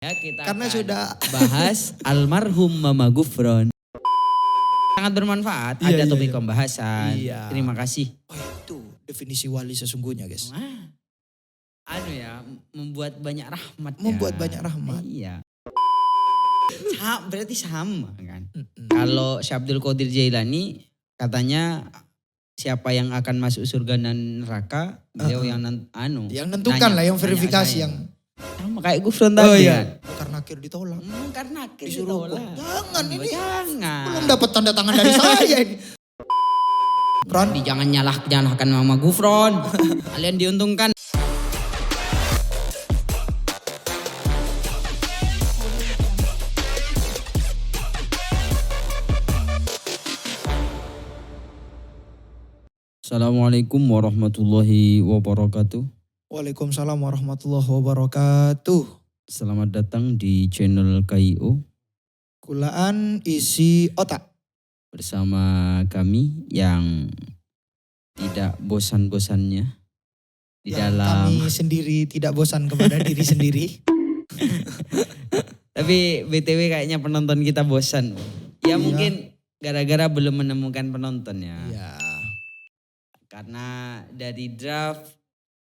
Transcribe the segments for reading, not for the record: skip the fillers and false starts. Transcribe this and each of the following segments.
Ya, kita Karena akan sudah bahas almarhum Mama Gufron. Sangat bermanfaat, Iya, ada iya, topik iya. pembahasan. Iya. Terima kasih. Oh itu definisi wali sesungguhnya guys. Wah, membuat banyak rahmat ya. Membuat banyak rahmat. Iya. Berarti sama kan. Mm-mm. Kalau Syekh Abdul Qadir Jailani katanya siapa yang akan masuk surga dan neraka, beliau yang Yang nentukan lah, yang verifikasi saya. yang. Sama kayak Gufron tadi kan. Karena akhir ditolak. Karena akhir Disuruh ditolak. jangan ini. Jangan. Belum dapat tanda tangan dari saya ini. Fron. Jadi jangan nyalahkan Mama Gufron. Kalian diuntungkan. Assalamualaikum warahmatullahi wabarakatuh. Waalaikumsalam warahmatullahi wabarakatuh. Selamat datang di channel KIO Kulaan isi otak. bersama kami yang tidak bosan-bosannya di Yang dalam. kami sendiri tidak bosan kepada diri sendiri. Tapi BTW kayaknya penonton kita bosan. Ya Iya. mungkin gara-gara belum menemukan penonton ya. Iya. Karena dari draft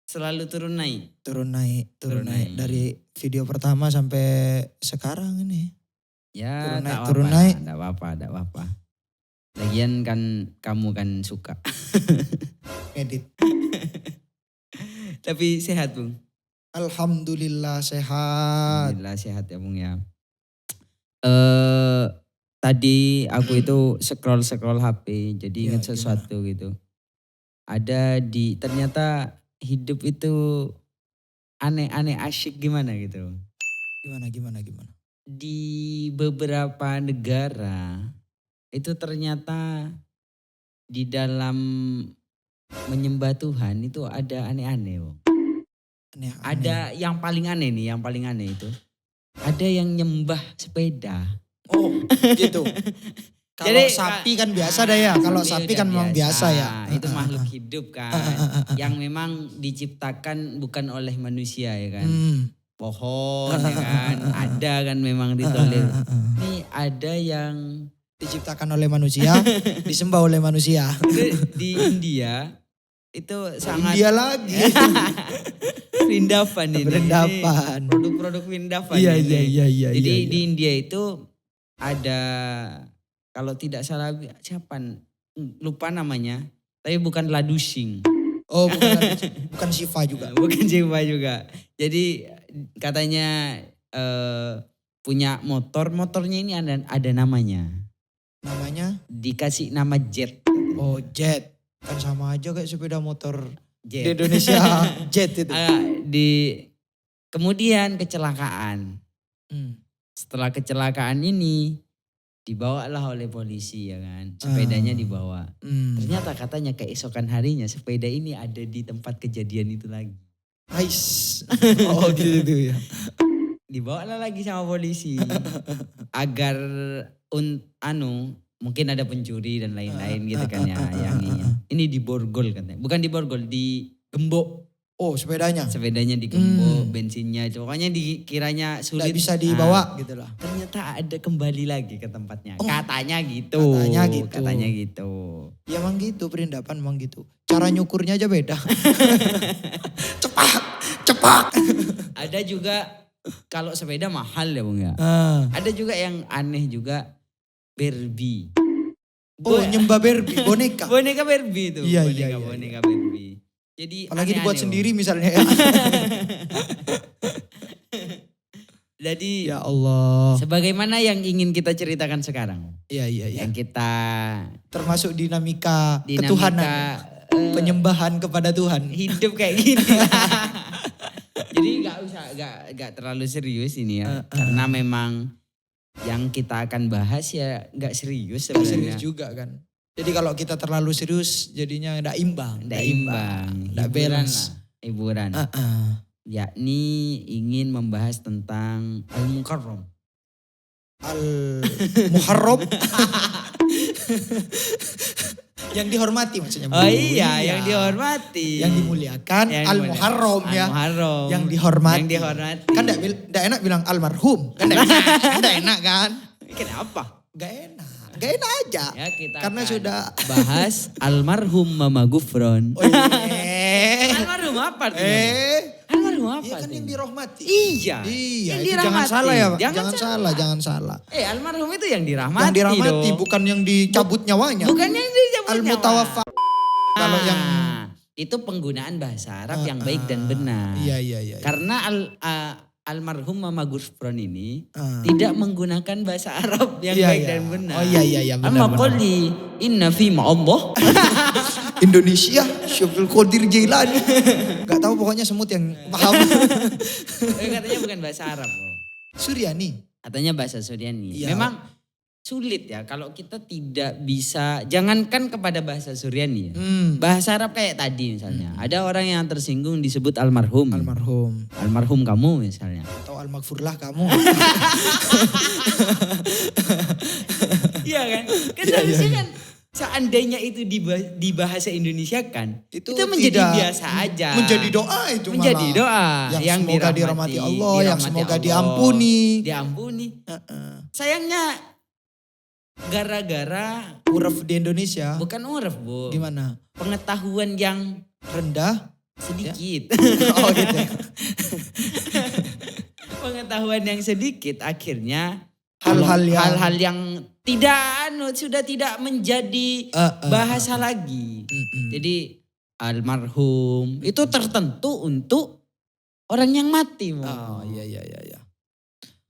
selalu turun naik. Turun naik Turun naik. dari video pertama sampai sekarang ini. Ya Turun naik. Enggak apa-apa. Lagian kan kamu kan suka. Edit. Tapi sehat Bung. Alhamdulillah sehat. Alhamdulillah sehat ya Bung ya. Tadi aku itu scroll HP jadi Ya, ingat sesuatu gitu. Ternyata hidup itu aneh-aneh asyik gimana gitu. Gimana? Di beberapa negara itu ternyata di dalam menyembah Tuhan itu ada aneh-aneh. Bung. Aneh. Ada yang paling aneh itu. Ada yang nyembah sepeda. Oh gitu. Kalau Jadi, sapi kan biasa dah ya. Kalau sapi udah kan memang biasa ya. Itu makhluk hidup kan. Yang memang diciptakan bukan oleh manusia ya kan. Pohon ya kan. Ada kan memang ditolir. Ini ada yang Diciptakan oleh manusia, disembah oleh manusia. di India itu sangat. India lagi. Vrindavan ini. Vrindavan. Ini produk-produk Vrindavan Iya. Jadi di India itu ada, kalau tidak salah siapa, lupa namanya, tapi bukan Ladusing. Oh bukan Shiva juga. Bukan Shiva juga. Jadi katanya punya motornya ini ada namanya. Namanya? Dikasih nama Jet. Oh Jet. Kan sama aja kayak sepeda motor Jet. di Indonesia. Jet itu. Kemudian kecelakaan. Setelah kecelakaan ini dibawalah oleh polisi ya kan. Sepedanya dibawa. Ternyata katanya keesokan harinya sepeda ini ada di tempat kejadian itu lagi. Nice. Oh gitu ya. Dibawalah lagi sama polisi. Agar mungkin ada pencuri dan lain-lain gitu kan ya. Ini di borgol katanya. Bukan di borgol, di gembok. Oh sepedanya? Sepedanya digembok, bensinnya itu. Pokoknya dikiranya sulit. Nggak bisa dibawa gitu lah. Ternyata ada kembali lagi ke tempatnya. Oh, katanya gitu. Katanya gitu. Ya emang gitu, Perindapan emang gitu. Cara nyukurnya aja beda. Cepak. Ada juga kalau sepeda mahal ya Bung ya. Ada juga yang aneh juga, Barbie. Oh nyembah Barbie, boneka. Boneka Barbie itu. Iya. Boneka Barbie. Jadi apalagi dibuat aneh-aneh, sendiri Bung. misalnya ya. Jadi Ya Allah. sebagaimana yang ingin kita ceritakan sekarang. Iya. Yang kita Termasuk dinamika ketuhanan. Penyembahan kepada Tuhan. Hidup kayak gini. Jadi gak terlalu serius ini ya. Karena memang yang kita akan bahas ya gak serius sebenarnya. Serius juga kan. Jadi kalau kita terlalu serius jadinya gak imbang. Gak balance. Hiburan. Yakni ingin membahas tentang Al-Mukarram. Al-Muharram. Yang dihormati maksudnya. Oh iya, yang dihormati. Yang dimuliakan Al-Muharram ya. Al-Muharram. Yang dihormati. Yang dihormati. Kan enggak enak bilang almarhum. Kan enggak enak kan? Kenapa? Gak enak. Gak enak aja. Ya, kita karena akan sudah bahas almarhum Mama Gufron. Oh, almarhum apa tuh? Almarhum apa? Iya kan tuh? yang dirahmati. Iya. Iya. Yang Jangan salah ya, Pak. Jangan Jangan salah. Almarhum itu yang dirahmati. Yang dirahmati dong. bukan yang dicabut nyawanya. Bukan yang dicabut Al-Mutawaffa. Kalau yang itu penggunaan bahasa Arab yang baik dan benar. Iya. Karena almarhum Mama Gufron ini tidak menggunakan bahasa Arab yang baik dan benar. Oh iya benar. Amma qali inna fi ma'allah. Indonesia, Syabdul Qadir Jailani. Gak tahu pokoknya semut yang paham. Katanya bukan bahasa Arab. Suryani. Katanya bahasa Suryani. Ya. Memang sulit ya kalau kita tidak bisa, jangankan kepada bahasa Suryani ya. Bahasa Arab kayak tadi misalnya. Ada orang yang tersinggung disebut almarhum. Almarhum kamu misalnya. Atau almaghfurlah kamu. Iya kan? Kan seharusnya kan seandainya itu di bahasa Indonesia kan. Itu menjadi biasa aja. Menjadi doa itu menjadi malah. doa. Yang semoga dirahmati Allah. Yang semoga diampuni. Sayangnya gara-gara uruf di Indonesia. Bukan uruf Bu. Gimana? Pengetahuan yang rendah. Sedikit. Ya? Oh gitu ya. Pengetahuan yang sedikit akhirnya hal-hal yang sudah tidak menjadi bahasa lagi. Jadi almarhum itu tertentu untuk orang yang mati. Oh iya.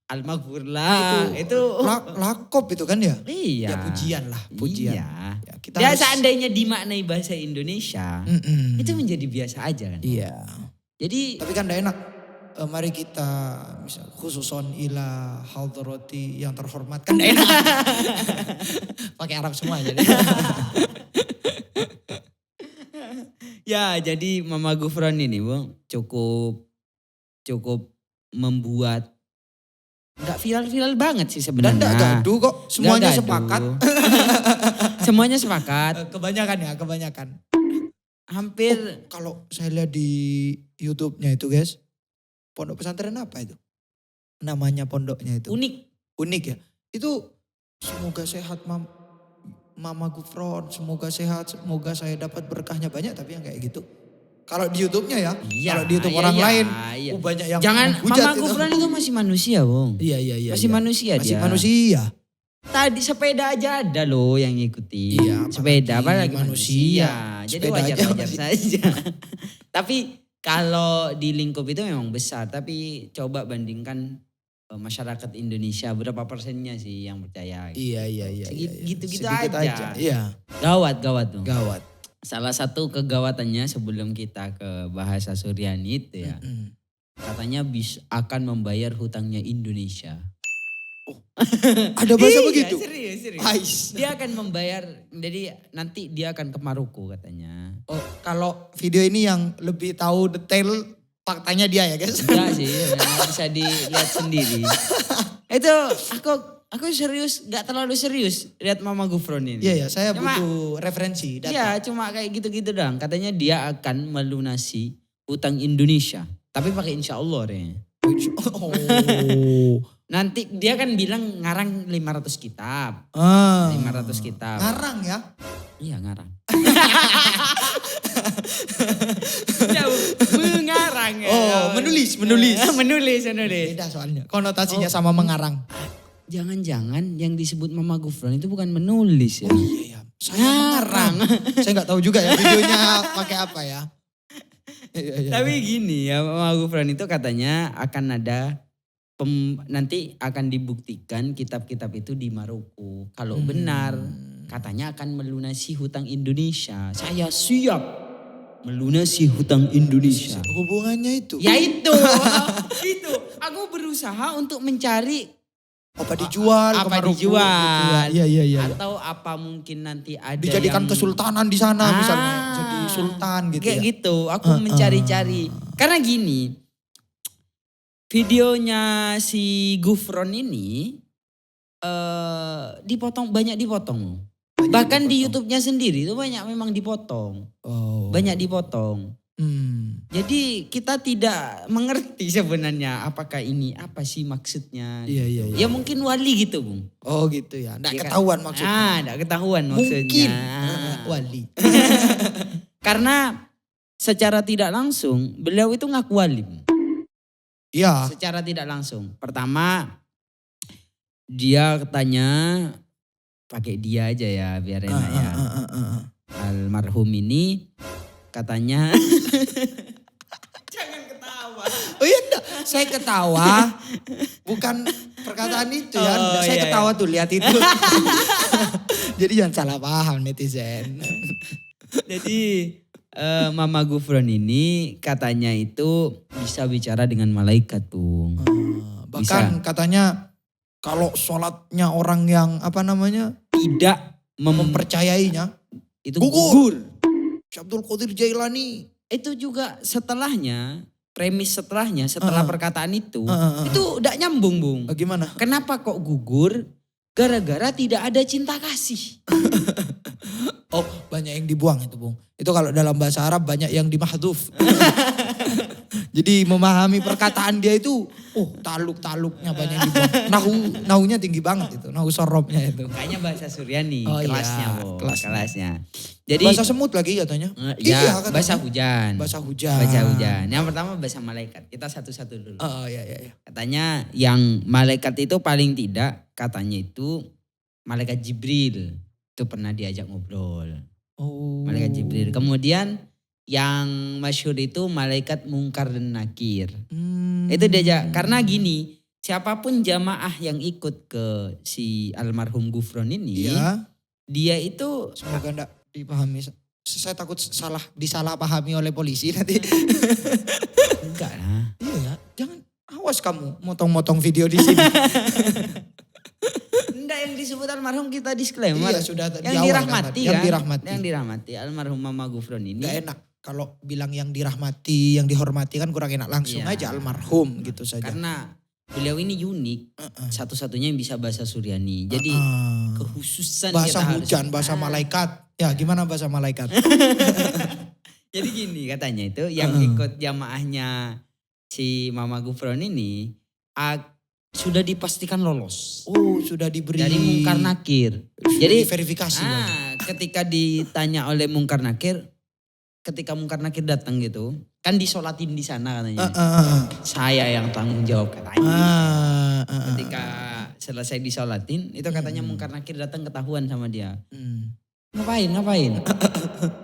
Almaghfurlah itu lakop itu kan ya? Iya. Ya pujian lah, pujian. Iya. Ya, kita seandainya dimaknai bahasa Indonesia, itu menjadi biasa aja kan. Iya. Jadi tapi kan gak enak. Mari kita misal khususon ila hadrati yang terhormat kan gak enak. Pakai Arab semua jadi. Ya, jadi Mama Gufron ini, Bung, cukup membuat nggak viral banget sih sebenarnya. Dan gak gaduh kok, semuanya sepakat. Semuanya sepakat. Kebanyakan. Hampir. Kalau saya lihat di YouTube-nya itu guys, pondok pesantren apa itu? Namanya pondoknya itu. Unik ya. Itu semoga sehat Mama Gufron, semoga sehat, semoga saya dapat berkahnya banyak, tapi yang kayak gitu. Kalau di YouTube-nya ya, kalau di YouTube orang lain, banyak yang jangan, Mama Gufron itu masih manusia, Bung. Iya. Masih manusia dia. Masih manusia. Tadi sepeda aja ada loh yang ngikuti. Iya, sepeda apalagi manusia. Jadi sepeda wajar saja. Tapi kalau di lingkup itu memang besar, tapi coba bandingkan masyarakat Indonesia berapa persennya sih yang percaya. Iya. Gitu-gitu aja. Iya. Gawat tuh. Gawat. Salah satu kegawatannya sebelum kita ke bahasa Suryani itu ya. Katanya akan membayar hutangnya Indonesia. Ada bahasa begitu? Serius. Dia akan membayar, jadi nanti dia akan ke Maroko katanya. Oh, kalau video ini yang lebih tahu detail faktanya dia ya guys? Enggak sih, bisa dilihat sendiri. Itu aku serius, gak terlalu serius lihat Mama Gufron ini. Iya, saya butuh referensi data. Iya, cuma kayak gitu-gitu doang. Katanya dia akan melunasi hutang Indonesia. Tapi pakai insya Allah deh. Nanti dia kan bilang ngarang 500 kitab. 500 kitab. Ngarang ya? Iya ngarang. Mengarang ya. Menulis. Menulis. Beda soalnya. Konotasinya sama mengarang. Jangan-jangan yang disebut Mama Gufron itu bukan menulis ya. Oh iya. Saya ngarang. Saya gak tahu juga ya videonya pakai apa ya. Iya. Tapi gini ya, Mama Gufron itu katanya akan ada nanti akan dibuktikan kitab-kitab itu di Maroko. Kalau benar katanya akan melunasi hutang Indonesia. Saya siap melunasi hutang Indonesia. Hubungannya itu? Ya itu. Aku berusaha untuk mencari apa dijual ke Maroko. Dijual. Iya. Atau apa mungkin nanti ada dijadikan kesultanan di sana misalnya. Jadi sultan gitu kayak gitu. Aku mencari-cari. Karena gini. Videonya si Gufron ini banyak dipotong. Bahkan di YouTube-nya sendiri itu banyak memang dipotong. Banyak dipotong. Jadi kita tidak mengerti sebenarnya apakah ini apa sih maksudnya. Iya. Ya mungkin wali gitu, Bung. Oh gitu ya. Nggak Ya, ketahuan maksudnya. Nggak ketahuan maksudnya. Mungkin wali. Karena secara tidak langsung beliau itu ngaku wali. Iya. Secara tidak langsung. Pertama dia katanya pakai dia aja ya biar enak ya. Almarhum ini katanya jangan ketawa. Oh iya enggak, saya ketawa bukan perkataan itu ya. Oh, saya iya, ketawa tuh lihat itu. Jadi jangan salah paham netizen. Jadi Mama Gufron ini katanya itu bisa bicara dengan malaikat, Bung. Bahkan katanya kalau sholatnya orang yang tidak mempercayainya itu gugur. Syabdul Qadir Jailani. Itu juga setelahnya, premis setelahnya, setelah perkataan itu udah nyambung, Bung. Bagaimana? Kenapa kok gugur? Gara-gara tidak ada cinta kasih. Oh banyak yang dibuang itu, Bung. Itu kalau dalam bahasa Arab banyak yang dimahdhuf. Jadi memahami perkataan dia itu, taluk-taluknya banyak yang dibuang. Nahunya tinggi banget itu, nahu sorobnya itu. Kayaknya bahasa Suryani, Oh, kelasnya, iya, Bung. kelasnya. Kelasnya. Jadi Bahasa semut lagi katanya. ya, katanya. bahasa hujan. Bahasa hujan. Bahasa hujan. Yang pertama bahasa malaikat. Kita satu-satu dulu. Oh iya. Katanya yang malaikat itu paling tidak, katanya itu malaikat Jibril. Itu pernah diajak ngobrol. Oh. Malaikat Jibril. Kemudian yang masyhur itu malaikat Mungkar dan Nakir. Itu diajak. Karena gini, siapapun jamaah yang ikut ke si almarhum Gufron ini, Iya. dia itu Semoga enggak dipahami. Saya takut disalahpahami oleh polisi nanti. enggak lah. Iya ya, jangan awas kamu motong-motong video di sini. Enggak, yang disebut almarhum kita disclaimer. Iya sudah di yang awal dirahmati kan. kan. Yang dirahmati. Yang dirahmati almarhum Mama Gufron ini. Gak enak kalau bilang yang dirahmati, yang dihormati kan kurang enak. Langsung Iya. aja almarhum gitu saja. Karena beliau ini unik. Satu-satunya yang bisa bahasa Suryani. Jadi kekhususan bahasa kita hujan, harus, bahasa malaikat. Ya gimana bahasa malaikat? Jadi gini katanya itu yang ikut jamaahnya si Mama Gufron ini sudah dipastikan lolos. Oh sudah diberi. Dari Mungkar Nakir. Sudah Jadi diverifikasi. ketika ditanya oleh Mungkar Nakir, ketika Mungkar Nakir datang gitu, kan disolatin di sana katanya. Saya yang tanggung jawab katanya. Ketika selesai disolatin, itu katanya Mungkar Nakir datang ketahuan sama dia. Ngapain?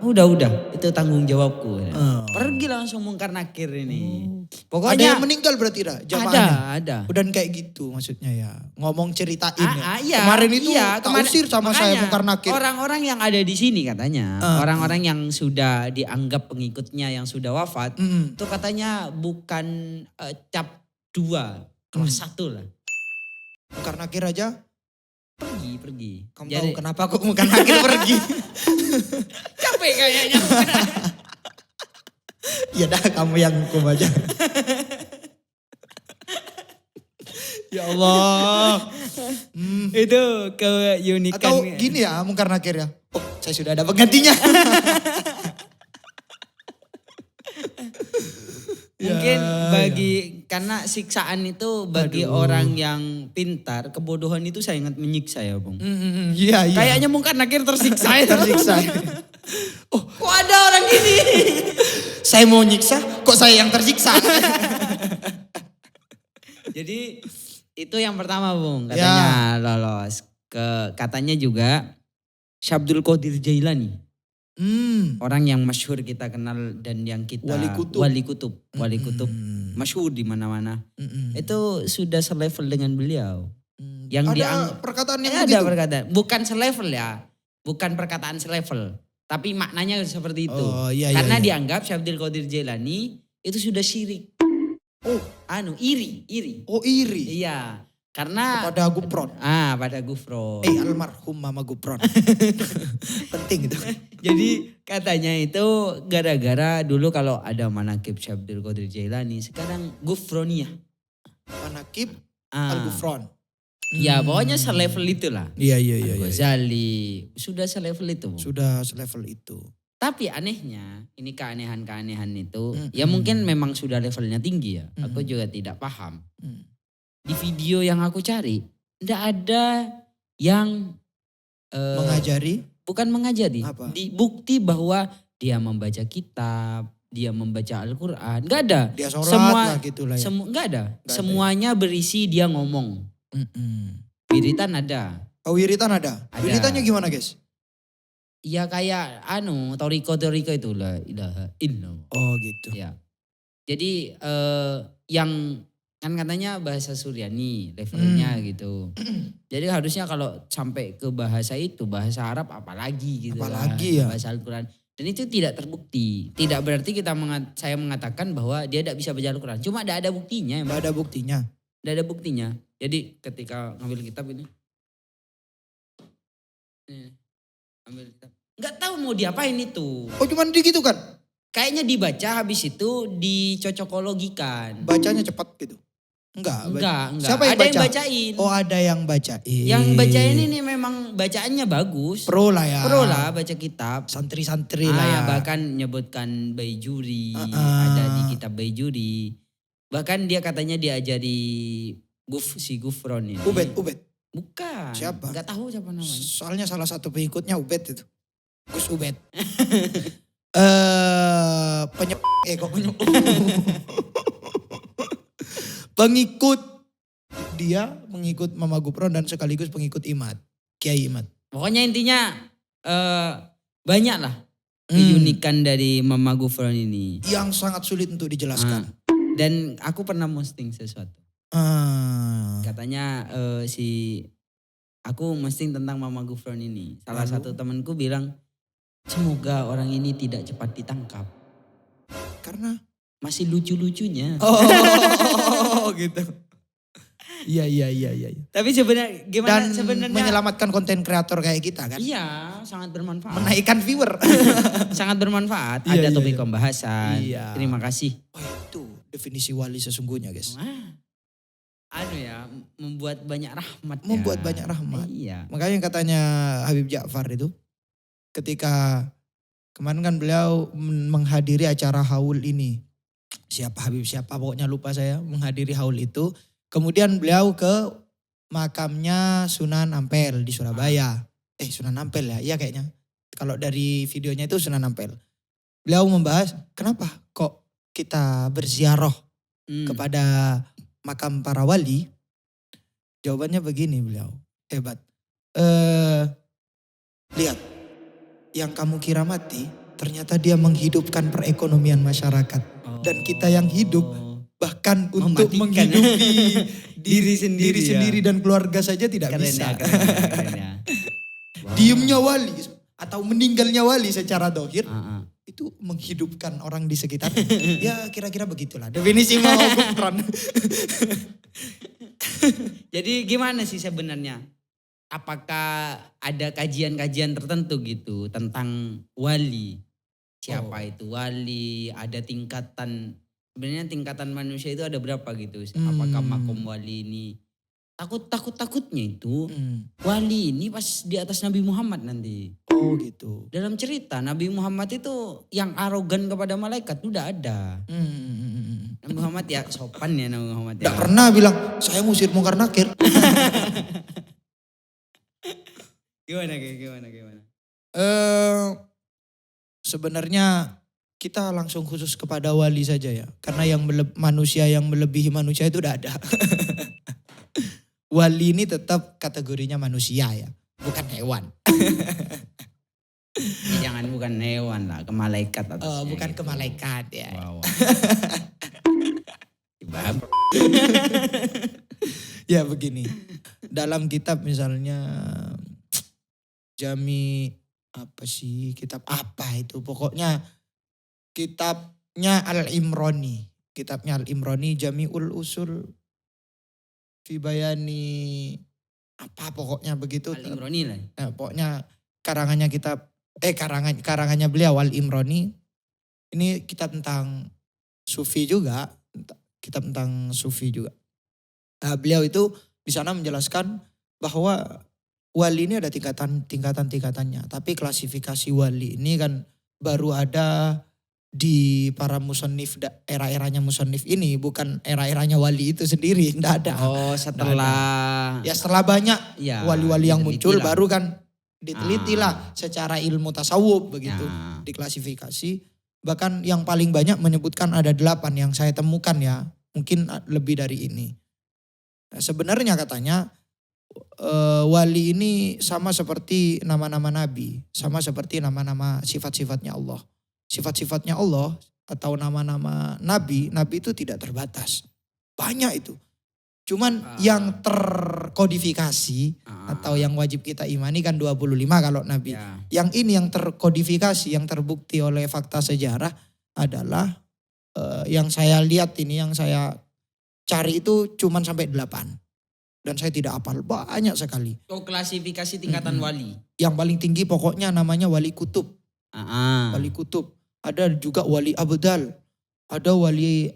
Udah, itu tanggung jawabku. Pergi langsung Mungkar Nakir ini. Pokoknya ada yang meninggal berarti jamaahnya? Ada. Udah kayak gitu maksudnya ya. Ngomong ceritain ya. Iya, kemarin itu kemarin, usir sama saya Mungkar Nakir. Orang-orang yang ada di sini katanya. Orang-orang yang sudah dianggap pengikutnya yang sudah wafat. Itu katanya bukan cap 2, kelas 1 lah. Mungkar Nakir aja? Pergi. Kamu tahu kenapa kok Mungkar Nakir pergi? Capek kayaknya. Ya dah kamu yang hukum aja. Ya Allah. Itu keunikan. Atau gini ya Mungkar Nakir ya. Oh saya sudah ada penggantinya. Mungkin karena siksaan itu bagi orang yang pintar, kebodohan itu sangat menyiksa ya Bung. Iya. Kayaknya Mungkar Nakir tersiksa ya. Tersiksa. Oh kok ada orang gini? Saya mau nyiksa, kok saya yang tersiksa? Jadi itu yang pertama Bung, katanya lolos. Katanya juga Syabdul Qadir Jailani. Orang yang masyhur kita kenal dan yang kita wali kutub masyhur di mana-mana. Itu sudah selevel dengan beliau. Yang ada perkataan yang ada perkataan, bukan selevel ya. Bukan perkataan selevel, tapi maknanya seperti itu. Karena dianggap Syabdul Qadir Jailani itu sudah syirik. Iri. Oh iri. Iya. Karena pada Gufron. Pada Gufron. Almarhum Mama Gufron. Penting itu. Jadi katanya itu gara-gara dulu kalau ada manakib Syabdul Qadir Jailani, sekarang Gufroniyah. Manakib Al Gufron. Ya pokoknya selevel itulah. Iya. Ghazali, sudah selevel itu. Sudah selevel itu. Tapi anehnya, ini keanehan-keanehan itu, ya mungkin memang sudah levelnya tinggi ya. Aku juga tidak paham. Di video yang aku cari, tidak ada yang mengajari. Bukan mengajari, Apa? di bukti bahwa dia membaca kitab, dia membaca Al-Quran. Enggak ada. Dia sholat lah gitu lah ya. Enggak ada. Semuanya berisi dia ngomong. Wiritan ada. Oh wiritan ada? Wiritannya gimana guys? Ya kayak toriko itulah. Ilaha illallah. Oh gitu. Ya. Jadi yang kan katanya bahasa Suryani levelnya gitu. Jadi harusnya kalau sampai ke bahasa itu, bahasa Arab apalagi gitu. Apalagi ya. Bahasa Al-Quran. Dan itu tidak terbukti. Tidak berarti saya mengatakan bahwa dia tidak bisa baca Al-Quran. Cuma tidak ada buktinya. Tidak ada buktinya. Tidak ada buktinya. Jadi ketika ngambil kitab ini. Ambil kitab. Nggak tahu mau diapain itu. Oh cuman gitu kan? Kayaknya dibaca habis itu dicocokologikan. Bacanya cepat gitu? Enggak. Siapa yang baca? Yang bacain. Oh ada yang bacain. Yang bacain ini memang bacaannya bagus. Pro lah ya. Pro lah baca kitab. Santri-santri lah ya. Bahkan menyebutkan Baijuri. Ada di kitab Baijuri. Bahkan dia katanya diajari si Gufron ini. Ubed. Bukan. Siapa? Gak tahu siapa namanya. Soalnya salah satu pengikutnya Ubed itu. Gus Ubed. Pengikut Mama Gufron dan sekaligus pengikut Kiai Imad. Pokoknya intinya banyak lah keunikan dari Mama Gufron ini. Yang sangat sulit untuk dijelaskan. Dan aku pernah posting sesuatu. Katanya aku posting tentang Mama Gufron ini. Salah satu temanku bilang, semoga orang ini tidak cepat ditangkap. Karena? Masih lucu-lucunya. Oh gitu. Iya. Tapi sebenarnya gimana sebenarnya? Menyelamatkan konten kreator kayak kita kan? Iya, sangat bermanfaat. Menaikkan viewer. Sangat bermanfaat. Ada topik pembahasan. Iya. Terima kasih. Oh itu definisi wali sesungguhnya guys. Membuat banyak rahmat. Membuat banyak rahmat. Iya. Makanya katanya Habib Ja'far itu ketika kemarin kan beliau menghadiri acara haul ini. Siapa pokoknya lupa saya menghadiri haul itu. Kemudian beliau ke makamnya Sunan Ampel di Surabaya. Sunan Ampel ya, iya kayaknya. Kalau dari videonya itu Sunan Ampel. Beliau membahas kenapa kok kita berziarah kepada makam para wali. Jawabannya begini beliau, hebat. Lihat, yang kamu kira mati ternyata dia menghidupkan perekonomian masyarakat. Dan kita yang hidup bahkan untuk menghidupi diri sendiri dan keluarga saja tidak bisa. Keren ya. Diemnya wali atau meninggalnya wali secara dohir itu menghidupkan orang di sekitar. Ya kira-kira begitulah definisi mau Gufron. Jadi gimana sih sebenarnya? Apakah ada kajian-kajian tertentu gitu tentang wali? Siapa itu wali? Ada tingkatan. Sebenarnya tingkatan manusia itu ada berapa gitu? Apakah makom wali ini? Takutnya itu wali ini pas di atas Nabi Muhammad nanti. Oh gitu. Dalam cerita Nabi Muhammad itu yang arogan kepada malaikat itu udah ada. Nabi Muhammad ya sopan ya Nabi Muhammad. Gak pernah bilang saya musir mungkar nakir. Gimana? Sebenarnya kita langsung khusus kepada wali saja ya. Karena manusia yang melebihi manusia itu udah ada. Wali ini tetap kategorinya manusia ya. Bukan hewan. Jangan bukan hewan lah. Ke malaikat atasnya. Bukan gitu. ke malaikat ya. Wow. Ya begini. Dalam kitab misalnya kitab apa itu pokoknya kitabnya Al-Imrani Jami'ul Usul fi bayani apa pokoknya begitu. Al-Imrani lah. Pokoknya karangannya beliau Al-Imrani ini kitab tentang sufi juga. Beliau itu di sana menjelaskan bahwa wali ini ada tingkatan-tingkatannya. Tapi klasifikasi wali ini kan baru ada di para musannif era-eranya musannif ini, bukan era-eranya wali itu sendiri, enggak ada. Oh, setelah ya setelah banyak wali-wali yang muncul baru kan diteliti lah secara ilmu tasawuf begitu, diklasifikasi. Bahkan yang paling banyak menyebutkan ada 8 yang saya temukan ya, mungkin lebih dari ini. Nah, sebenarnya katanya wali ini sama seperti nama-nama nabi, sama seperti nama-nama sifat-sifatnya Allah. Sifat-sifatnya Allah atau nama-nama nabi itu tidak terbatas. Banyak itu. Cuman yang terkodifikasi atau yang wajib kita imani kan 25 kalau nabi. Yang ini yang terkodifikasi, yang terbukti oleh fakta sejarah adalah yang saya lihat ini, yang saya cari itu cuman sampai 8. Dan saya tidak hafal, banyak sekali. Oh, klasifikasi tingkatan wali. Yang paling tinggi pokoknya namanya wali kutub. Wali kutub. Ada juga wali abdal. Ada wali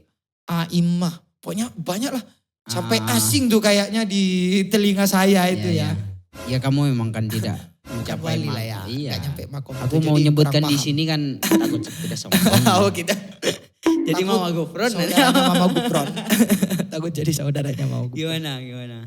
a'immah. Pokoknya banyak lah. Sampai asing tuh kayaknya di telinga saya itu ya. Ya kamu memang kan tidak mencapai wali lah ya. Iya. Nyampe makom. Aku mau nyebutkan di sini kan takut tidak sombong. Oh kita. Jadi Mama Gufron. Saudaranya Mama Gufron. Takut jadi saudaranya Mama Gufron. Gimana?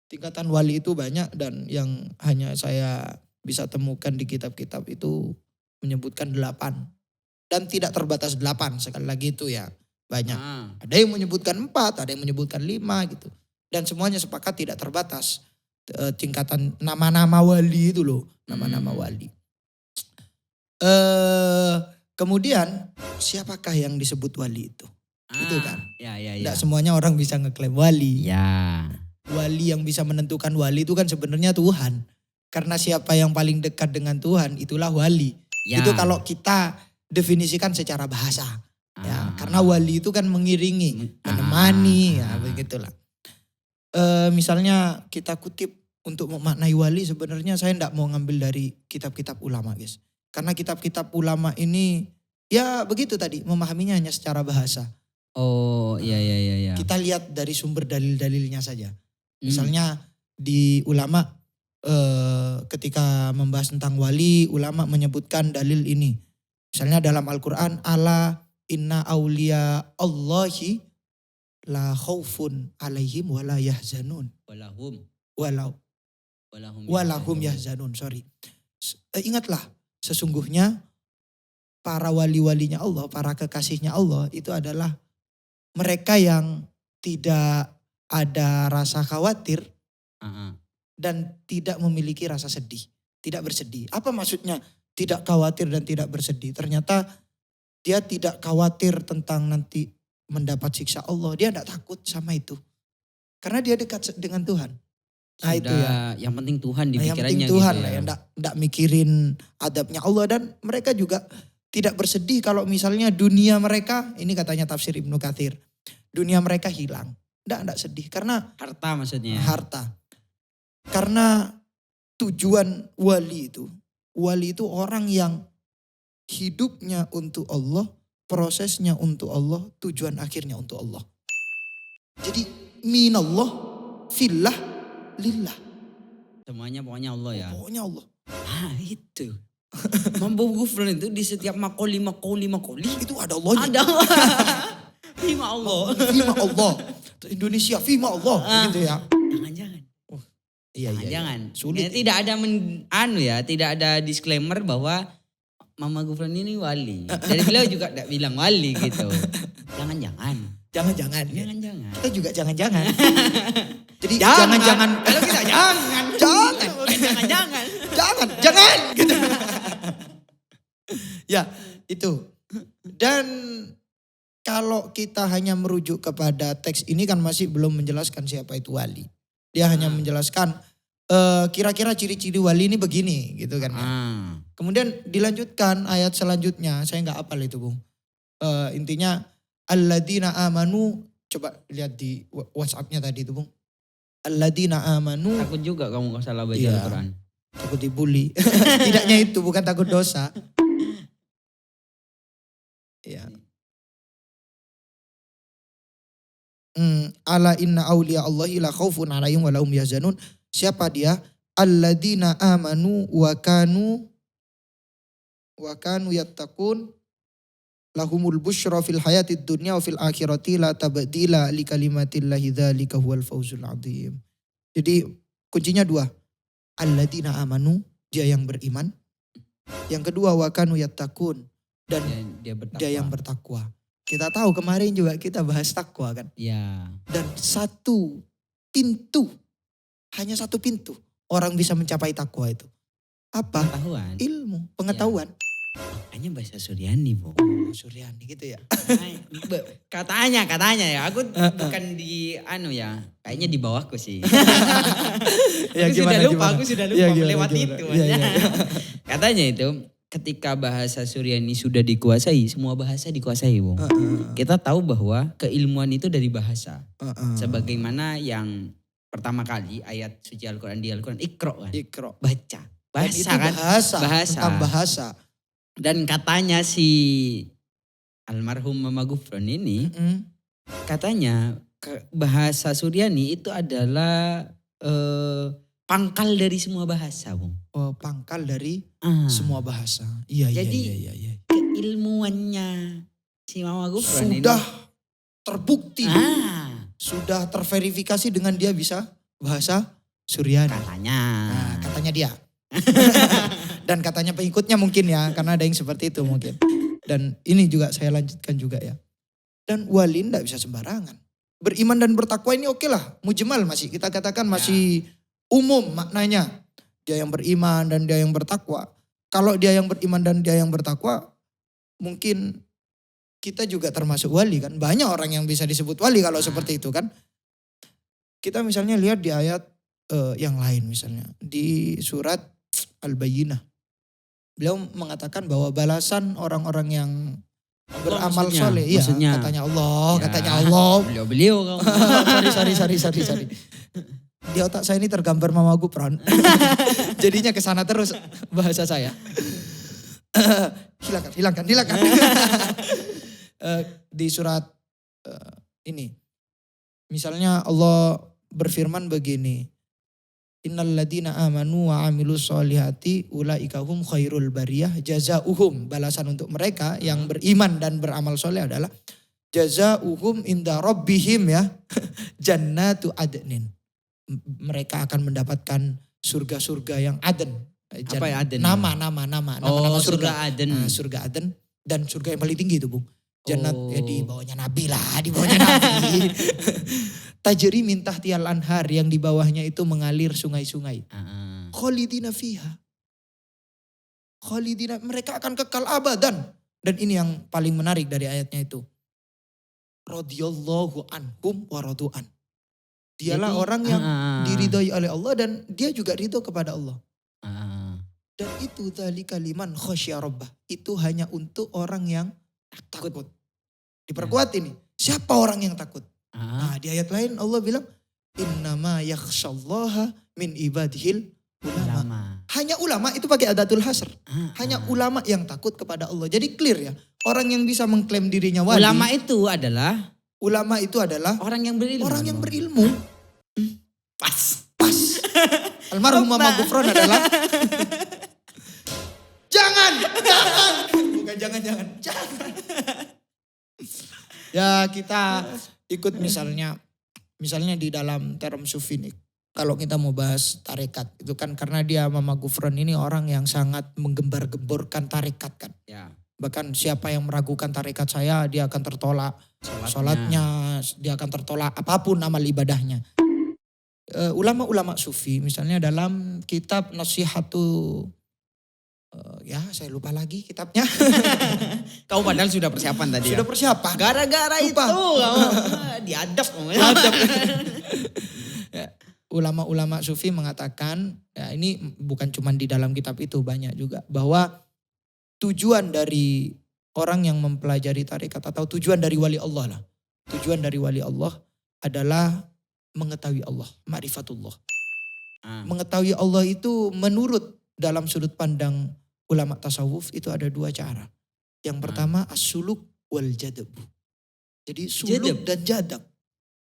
Tingkatan wali itu banyak dan yang hanya saya bisa temukan di kitab-kitab itu menyebutkan 8. Dan tidak terbatas 8, sekali lagi itu ya banyak. Ada yang menyebutkan 4, ada yang menyebutkan 5 gitu. Dan semuanya sepakat tidak terbatas. Tingkatan nama-nama wali itu loh, nama-nama wali. Kemudian siapakah yang disebut wali itu? Itu kan. Tidak semuanya orang bisa ngeklaim wali. Wali yang bisa menentukan wali itu kan sebenarnya Tuhan. Karena siapa yang paling dekat dengan Tuhan itulah wali. Itu kalau kita definisikan secara bahasa. Ya, karena wali itu kan mengiringi, menemani, ya begitulah. Misalnya kita kutip untuk memaknai wali, sebenarnya saya tidak mau ngambil dari kitab-kitab ulama guys. Karena kitab-kitab ulama ini ya begitu tadi, memahaminya hanya secara bahasa. Oh iya. Kita lihat dari sumber dalil-dalilnya saja. Misalnya di ulama ketika membahas tentang wali, ulama menyebutkan dalil ini. Misalnya dalam Al-Quran, ala inna awliya Allahi la khaufun alaihim wa la yahzanun. Walahum yahzanun, sorry. Ingatlah, sesungguhnya para wali-walinya Allah, para kekasihnya Allah itu adalah mereka yang tidak ada rasa khawatir dan tidak memiliki rasa sedih, tidak bersedih. Apa maksudnya tidak khawatir dan tidak bersedih? Ternyata dia tidak khawatir tentang nanti mendapat siksa Allah. Dia tidak takut sama itu. Karena dia dekat dengan Tuhan. Nah sudah, itu ya. Yang penting Tuhan di pikirannya. Yang penting Tuhan gitu lah ya. Tidak mikirin adabnya Allah. Dan mereka juga tidak bersedih kalau misalnya dunia mereka, ini katanya tafsir Ibnu Katsir, dunia mereka hilang. Tidak sedih. Karena harta maksudnya. Harta. Karena tujuan wali itu orang yang hidupnya untuk Allah, prosesnya untuk Allah, tujuan akhirnya untuk Allah. Jadi minallah, fillah, lillah. Semuanya pokoknya Allah ya. Pokoknya Allah. Itu. Mampu Gufron itu di setiap makoli itu ada Allahnya. Ada. Fima Allah. Fima Allah. Indonesia Fima Allah gitu ya. Jangan. Iya. Jangan. Sulit. Tidak ada tidak ada disclaimer bahwa Mama Gufron ini wali. Dari beliau juga tidak bilang wali gitu. Jangan. Kita juga jangan. Jadi jangan. Kalau kita jangan. Jangan. Gitu. Ya itu. Dan kalau kita hanya merujuk kepada teks ini kan masih belum menjelaskan siapa itu wali. Dia hanya menjelaskan kira-kira ciri-ciri wali ini begini gitu kan ya. Kemudian dilanjutkan ayat selanjutnya, saya nggak hafal itu Bung. Intinya alladzina amanu, coba lihat di WhatsApp-nya tadi itu Bung. Alladzina amanu. Takut juga kamu kalau salah baca Al-Quran. Takut dibully. Tidaknya itu, bukan takut dosa. Ya. Ala inna awliya Allahi la khaufun alaihim wa lahum yahzanun. Siapa dia? Alladzina amanu wa kanu yattaqun lahumul busyra fil hayatid dunya wa fil akhirati la tabdila li kalimatillahi dzalika huwal fawzul adzim. Jadi kuncinya dua. Alladzina amanu, dia yang beriman. Yang kedua wa kanu yattaqun, dan dia yang bertakwa. Kita tahu kemarin juga kita bahas takwa kan. Ya. Dan hanya satu pintu orang bisa mencapai takwa itu. Apa? Pengetahuan. Ilmu, pengetahuan. Ya. Makanya bahasa Suryani, Bu. Suryani gitu ya. Katanya ya. Aku bukan di kayaknya di bawahku sih. Ya, aku sudah lupa ya, melewati itu. Ya. Katanya itu ketika bahasa Suryani sudah dikuasai, semua bahasa dikuasai, Bung. Kita tahu bahwa keilmuan itu dari bahasa. Sebagaimana yang pertama kali ayat suci Al-Quran di Al-Quran, Iqra kan. Iqra. Baca. Bahasa kan. Bahasa. Tentang bahasa. Dan katanya si almarhum Mama Gufron ini, katanya bahasa Suryani itu adalah pangkal dari semua bahasa, Bung. Oh, pangkal dari semua bahasa. Iya. Jadi keilmuannya si Mama Gufron sudah terbukti. Sudah terverifikasi dengan dia bisa bahasa Suryani. Katanya dia. Dan katanya pengikutnya mungkin ya, karena ada yang seperti itu mungkin. Dan ini juga saya lanjutkan juga ya. Dan wali tidak bisa sembarangan. Beriman dan bertakwa ini oke lah, mujmal masih. Kita katakan masih umum maknanya. Dia yang beriman dan dia yang bertakwa. Kalau dia yang beriman dan dia yang bertakwa, mungkin kita juga termasuk wali kan. Banyak orang yang bisa disebut wali kalau seperti itu kan. Kita misalnya lihat di ayat yang lain misalnya. Di surat Al-Bayyinah. Beliau mengatakan bahwa balasan orang-orang yang beramal soleh. Iya, katanya Allah. Beliau. Sorry. Di otak saya ini tergambar Mama Gufron. Jadinya kesana terus bahasa saya. Hilangkan. Di surat ini. Misalnya Allah berfirman begini. Innal ladina amanu wa amilus solihati ulaika hum khairul bariyah jazauhum. Balasan untuk mereka yang beriman dan beramal soleh adalah jazauhum inda rabbihim ya. Jannatu adnin. Mereka akan mendapatkan surga-surga yang aden. Apa ya aden? Nama surga aden. Surga aden dan surga yang paling tinggi itu, Bung. Jannat ya di bawahnya Nabi lah, di bawahnya Nabi. Tajri min tahtiyal anhar, yang di bawahnya itu mengalir sungai-sungai. Khalidina fiha. Mereka akan kekal abadan. Dan ini yang paling menarik dari ayatnya itu. Radhiyallahu anhum wa radu'an. Dialah orang yang diridhoi oleh Allah dan dia juga ridho kepada Allah. Dan itu dzalika liman khasyya rabbah. Itu hanya untuk orang yang takut. Diperkuat ini. Siapa orang yang takut? Nah, di ayat lain Allah bilang innama yakhsyallaha min ibadihil ulama. Hanya ulama, itu pakai adatul hasr. Hanya ulama yang takut kepada Allah. Jadi clear ya. Orang yang bisa mengklaim dirinya wali. Ulama itu adalah orang yang berilmu. Pas. Almarhum Mama Gufron adalah jangan. Bukan jangan. Ya kita ikut misalnya di dalam term sufi nih. Kalau kita mau bahas tarekat itu kan karena dia Mama Gufron ini orang yang sangat menggembar-gemborkan tarekat kan. Ya. Bahkan siapa yang meragukan tarekat saya dia akan tertolak sholatnya, dia akan tertolak apapun amal ibadahnya. Ulama-ulama sufi misalnya dalam kitab Nasihatu ya saya lupa lagi kitabnya. Kau padahal sudah persiapan tadi. Sudah persiapan. Gara-gara itu diadap. Ya, ulama-ulama sufi mengatakan, ya ini bukan cuma di dalam kitab itu, banyak juga. Bahwa tujuan dari orang yang mempelajari tarekat atau tujuan dari wali Allah lah. Tujuan dari wali Allah adalah mengetahui Allah, ma'rifatullah. Mengetahui Allah itu menurut dalam sudut pandang ulama tasawuf itu ada dua cara. Yang pertama as-suluk wal jadab. Jadi suluk dan jadab.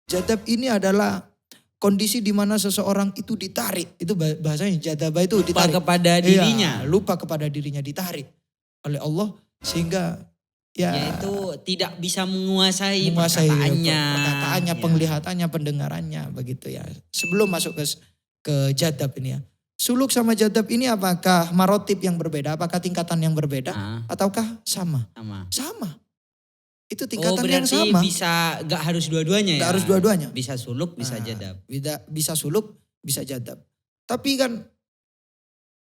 Jadab ini adalah kondisi di mana seseorang itu ditarik. Itu bahasanya jadabah itu lupa ditarik. kepada dirinya. Iya, lupa kepada dirinya, ditarik oleh Allah sehingga yaitu tidak bisa menguasai perkataannya, penglihatannya, pendengarannya begitu ya. Sebelum masuk ke jadab ini ya. Suluk sama jadab ini apakah marotib yang berbeda? Apakah tingkatan yang berbeda? Ataukah sama? Sama. Itu tingkatan yang sama. Bisa gak harus dua-duanya ya? Gak harus dua-duanya. Bisa suluk, bisa jadab. Bisa suluk, bisa jadab. Tapi kan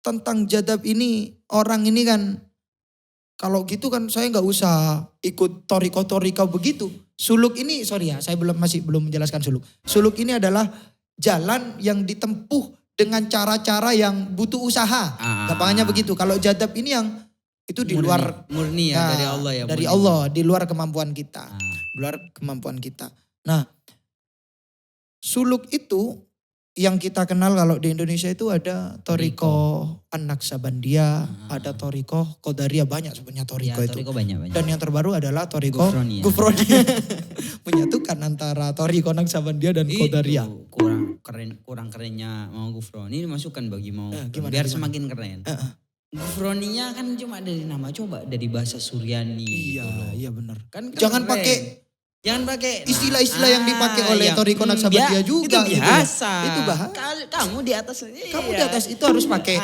tentang jadab ini, orang ini kan kalau gitu kan saya gak usah ikut toriko begitu. Suluk ini, sorry ya, saya masih belum menjelaskan suluk. Suluk ini adalah jalan yang ditempuh dengan cara-cara yang butuh usaha. Gampangnya begitu. Kalau jadab ini yang itu di luar murni ya, dari Allah ya. Dari Allah, di luar kemampuan kita. Di luar kemampuan kita. Nah, suluk itu yang kita kenal kalau di Indonesia itu ada toriko An-Naqsabandiyah, ada toriko Qadariyah, banyak sebenarnya toriko itu. Banyak. Dan yang terbaru adalah toriko Gufroniyah. Menyatukan antara toriko Naqsabandiyah dan Qadariyah. Kurang kerennya mau Gufroni dimasukkan bagi mau biar semakin keren. Gufroninya kan cuma dari nama, coba dari bahasa Suryani. Iya benar. Kan jangan pakai istilah-istilah yang dipakai oleh toriko Naqsabandiyah juga. Itu biasa. Itu bahasa. Kamu di atas. Kamu di atas itu harus pakai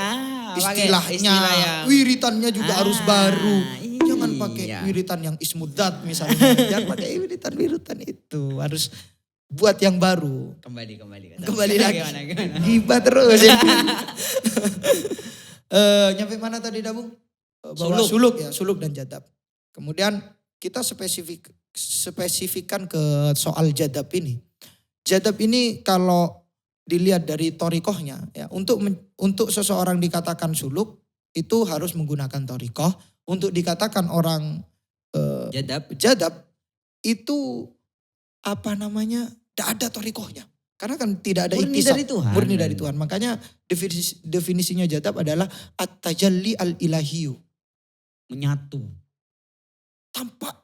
istilahnya. Wiritannya juga harus baru. Jangan pakai wiritan yang ismudat misalnya. Jangan pakai wiritan itu. Harus buat yang baru. Kembali lagi. Gimana? Gibah terus ya. Nyampe mana tadi Dabung? Bahwa suluk dan jadab. Kemudian kita spesifikkan ke soal jadab ini. Jadab ini kalau dilihat dari torikohnya ya, untuk seseorang dikatakan suluk itu harus menggunakan torikoh. Untuk dikatakan orang jadab itu tidak ada torikohnya. Karena kan tidak ada iktisab. Murni dari Tuhan. Makanya definisinya jadab adalah at-tajalli al-ilahiyu. Menyatu. Tampak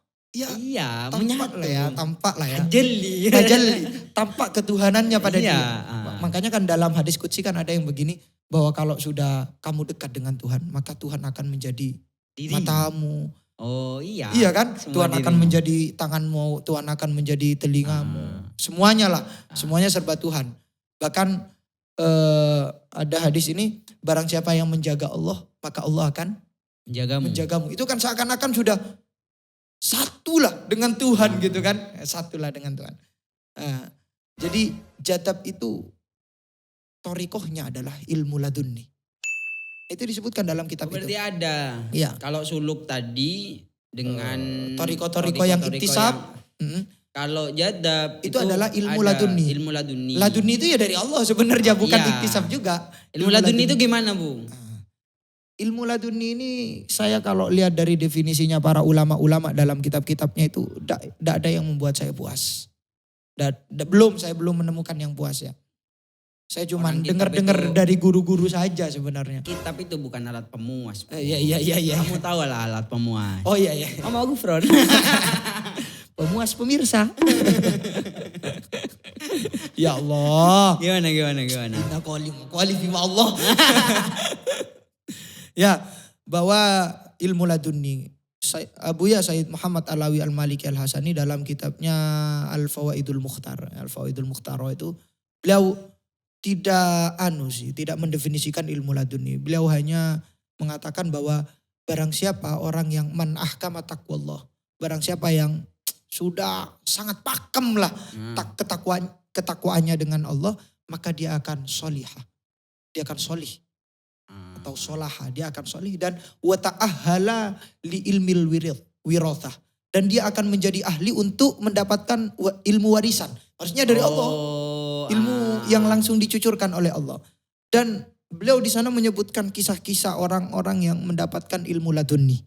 lah ya. Tajalli. Tampak ketuhanannya pada dia. Makanya kan dalam hadis qudsi kan ada yang begini, bahwa kalau sudah kamu dekat dengan Tuhan, maka Tuhan akan menjadi matamu. Oh iya. Iya kan? Tuhan akan menjadi tanganmu, Tuhan akan menjadi telingamu. Semuanya lah, semuanya serba Tuhan. Bahkan ada hadis ini, barang siapa yang menjaga Allah, maka Allah akan menjagamu. Itu kan seakan-akan sudah satulah dengan Tuhan gitu kan. Satulah dengan Tuhan. Jadi jadab itu torikohnya adalah ilmu ladunni. Itu disebutkan dalam kitab itu. Berarti ada. Iya. Kalau suluk tadi dengan toriko yang iktisab. Kalau jadab itu adalah ilmu ladunni. Ilmu ladunni. Ladunni itu ya dari Allah sebenarnya, bukan iktisab juga. Ilmu ladunni itu gimana, Bung? Ilmu ladunni ini saya kalau lihat dari definisinya para ulama-ulama dalam kitab-kitabnya itu tidak ada yang membuat saya puas. Saya belum menemukan yang puas ya. Saya cuma dengar-dengar dari guru-guru saja sebenarnya. Kitab itu bukan alat pemuas. Iya. Kamu tahu lah alat pemuas. Oh iya. Mau Gufron. Pemuas pemirsa. Ya Allah. Gimana? Inna qali fi Allah. Ya, bahwa ilmu ladunni. Abuya Sayyid Muhammad Alawi Al-Maliki Al-Hasani dalam kitabnya Al-Fawaidul Mukhtar. Al-Fawaidul Mukhtar itu beliau tidak mendefinisikan ilmu ladunni. Beliau hanya mengatakan bahwa barang siapa orang yang man ahkama taqwallah. Barang siapa yang sudah sangat pakem lah ketakwaannya dengan Allah, maka dia akan solihah. Dia akan solih. Atau solaha, dia akan solih. Dan wa ta'ahala li ilmil wirathah. Dan dia akan menjadi ahli untuk mendapatkan ilmu warisan. Maksudnya dari Allah. Ilmu yang langsung dicucurkan oleh Allah. Dan beliau di sana menyebutkan kisah-kisah orang-orang yang mendapatkan ilmu ladunni.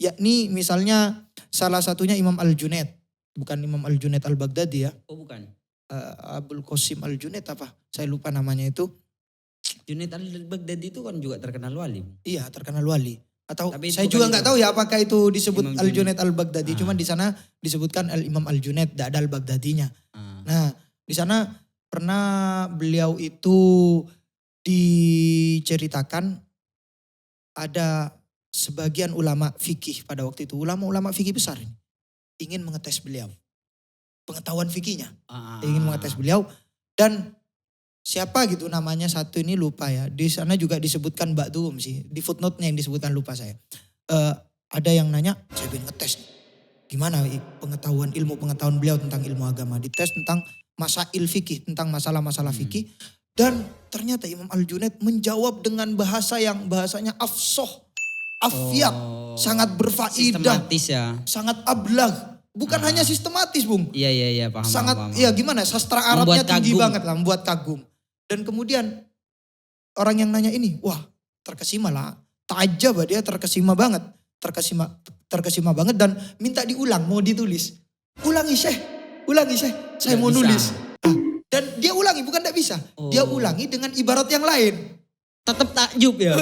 Yakni misalnya salah satunya Imam Al-Junaid. Bukan Imam Al-Junaid Al-Baghdadi ya. Oh bukan. Abul Qasim Al-Junaid apa? Saya lupa namanya itu. Junaid Al-Baghdadi itu kan juga terkenal wali. Iya terkenal wali. Atau saya juga nggak tahu ya apakah itu disebut Al-Junaid Al-Baghdadi. Cuman di sana disebutkan Al-Imam Al-Junaid, tidak ada Al-Baghdadinya. Nah, di sana pernah beliau itu diceritakan ada sebagian ulama fikih pada waktu itu, ulama-ulama fikih besar ini, ingin mengetes beliau. Pengetahuan fikihnya, ingin mengetes beliau. Dan siapa gitu namanya satu ini lupa ya. Di sana juga disebutkan Ba'duhum sih, di footnote-nya yang disebutkan lupa saya. Ada yang nanya, saya ingin ngetes gimana pengetahuan ilmu pengetahuan beliau tentang ilmu agama. Dites tentang masail fikih, tentang masalah-masalah fikih. Dan ternyata Imam Al-Junaid menjawab dengan bahasa yang bahasanya afsoh, afyaq, sangat berfaedah. Sistematis ya. Sangat ablag. Bukan hanya sistematis, Bung. Iya, paham. Sangat, paham. ya gimana, sastra Arabnya tinggi banget lah, membuat kagum. Dan kemudian orang yang nanya ini, wah terkesima lah. Ta'ajab dia terkesima banget. Terkesima banget dan minta diulang, mau ditulis. Ulangi Syekh, saya mau nulis. Dan dia ulangi, bukan tidak bisa. Dia ulangi dengan ibarat yang lain. Tetap takjub ya?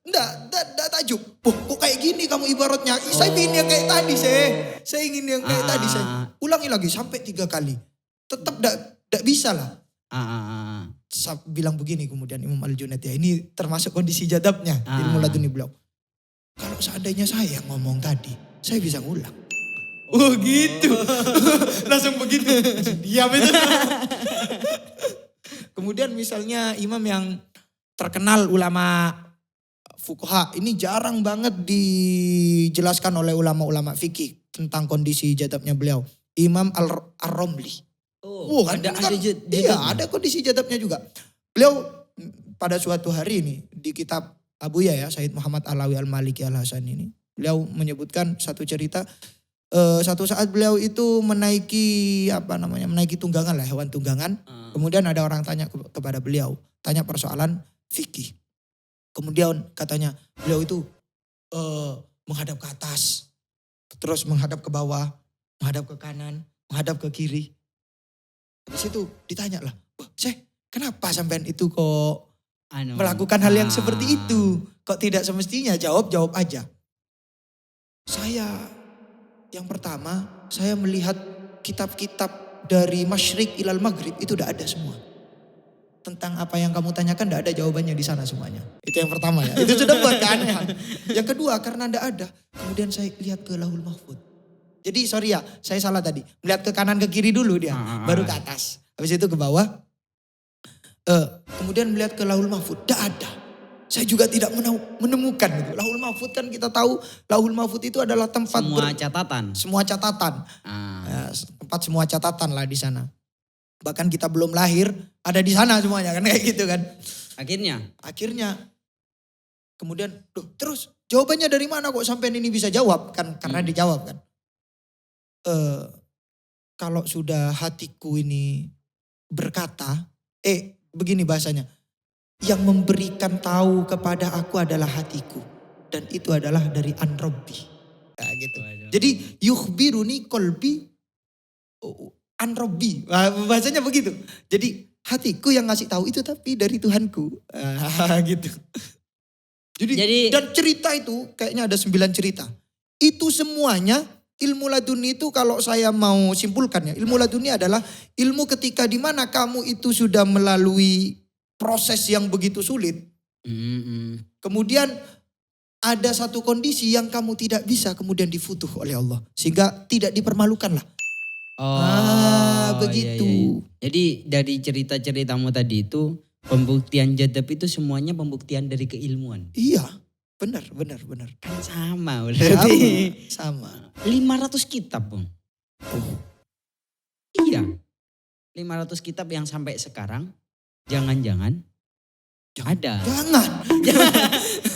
Enggak takjub. Kok kayak gini kamu ibaratnya? Saya ingin yang kayak tadi, saya ingin yang kayak tadi. Saya ulangi lagi sampai 3 kali. Tetap tidak bisa lah. Bilang begini kemudian Imam Al-Junaid ya, ini termasuk kondisi jadabnya ilmu laduni beliau. Kalau seandainya saya ngomong tadi, saya bisa ngulang. Oh gitu. Langsung begitu. Diam itu. Kemudian misalnya imam yang terkenal ulama fuqaha, ini jarang banget dijelaskan oleh ulama-ulama fikih tentang kondisi jadabnya beliau. Imam Ar-Romli. Ada kondisi jadabnya juga. Beliau pada suatu hari ini di kitab Abuya ya, Said Muhammad Alawi Al-Maliki Al-Hasan ini. Beliau menyebutkan satu cerita, satu saat beliau itu menaiki tunggangan lah, hewan tunggangan. Kemudian ada orang tanya kepada beliau, tanya persoalan fikih. Kemudian katanya beliau itu menghadap ke atas, terus menghadap ke bawah, menghadap ke kanan, menghadap ke kiri. Habis itu ditanya lah, Syekh kenapa sampean itu kok melakukan hal yang seperti itu? Kok tidak semestinya jawab aja. Saya yang pertama, saya melihat kitab-kitab dari Masyriq ilal Maghrib itu udah ada semua. Tentang apa yang kamu tanyakan udah ada jawabannya di sana semuanya. Itu yang pertama ya, itu sudah buat keanehan. Yang kedua karena enggak ada, kemudian saya lihat ke Lauhul Mahfud. Jadi sorry ya, saya salah tadi. Melihat ke kanan ke kiri dulu dia, baru ke atas. Habis itu ke bawah. Kemudian melihat ke Lauhul Mahfud, tidak ada. Saya juga tidak menemukan itu. Lauhul Mahfud kan kita tahu, Lauhul Mahfud itu adalah tempat semua catatan. Ya, tempat semua catatan lah di sana. Bahkan kita belum lahir ada di sana semuanya kan kayak gitu kan. Akhirnya kemudian terus jawabannya dari mana kok sampai ini bisa jawab kan, karena dijawab kan. Kalau sudah hatiku ini berkata, begini bahasanya, yang memberikan tahu kepada aku adalah hatiku. Dan itu adalah dari An-Rabbi. Nah, gitu. Jadi yukhbiruni qalbi An-Rabbi. Bahasanya begitu. Jadi hatiku yang ngasih tahu itu tapi dari Tuhanku. Gitu. Jadi dan cerita itu kayaknya ada 9 cerita. Itu semuanya ilmu laduni itu kalau saya mau simpulkan ya. Ilmu laduni adalah ilmu ketika di mana kamu itu sudah melalui proses yang begitu sulit. Kemudian ada satu kondisi yang kamu tidak bisa kemudian difutuh oleh Allah. Sehingga tidak dipermalukan lah. Begitu. Iya. Jadi dari cerita-ceritamu tadi itu pembuktian jadab itu semuanya pembuktian dari keilmuan. Iya. Benar. Kan sama berarti. Sama. 500 kitab Bung. Iya. 500 kitab yang sampai sekarang jangan ada.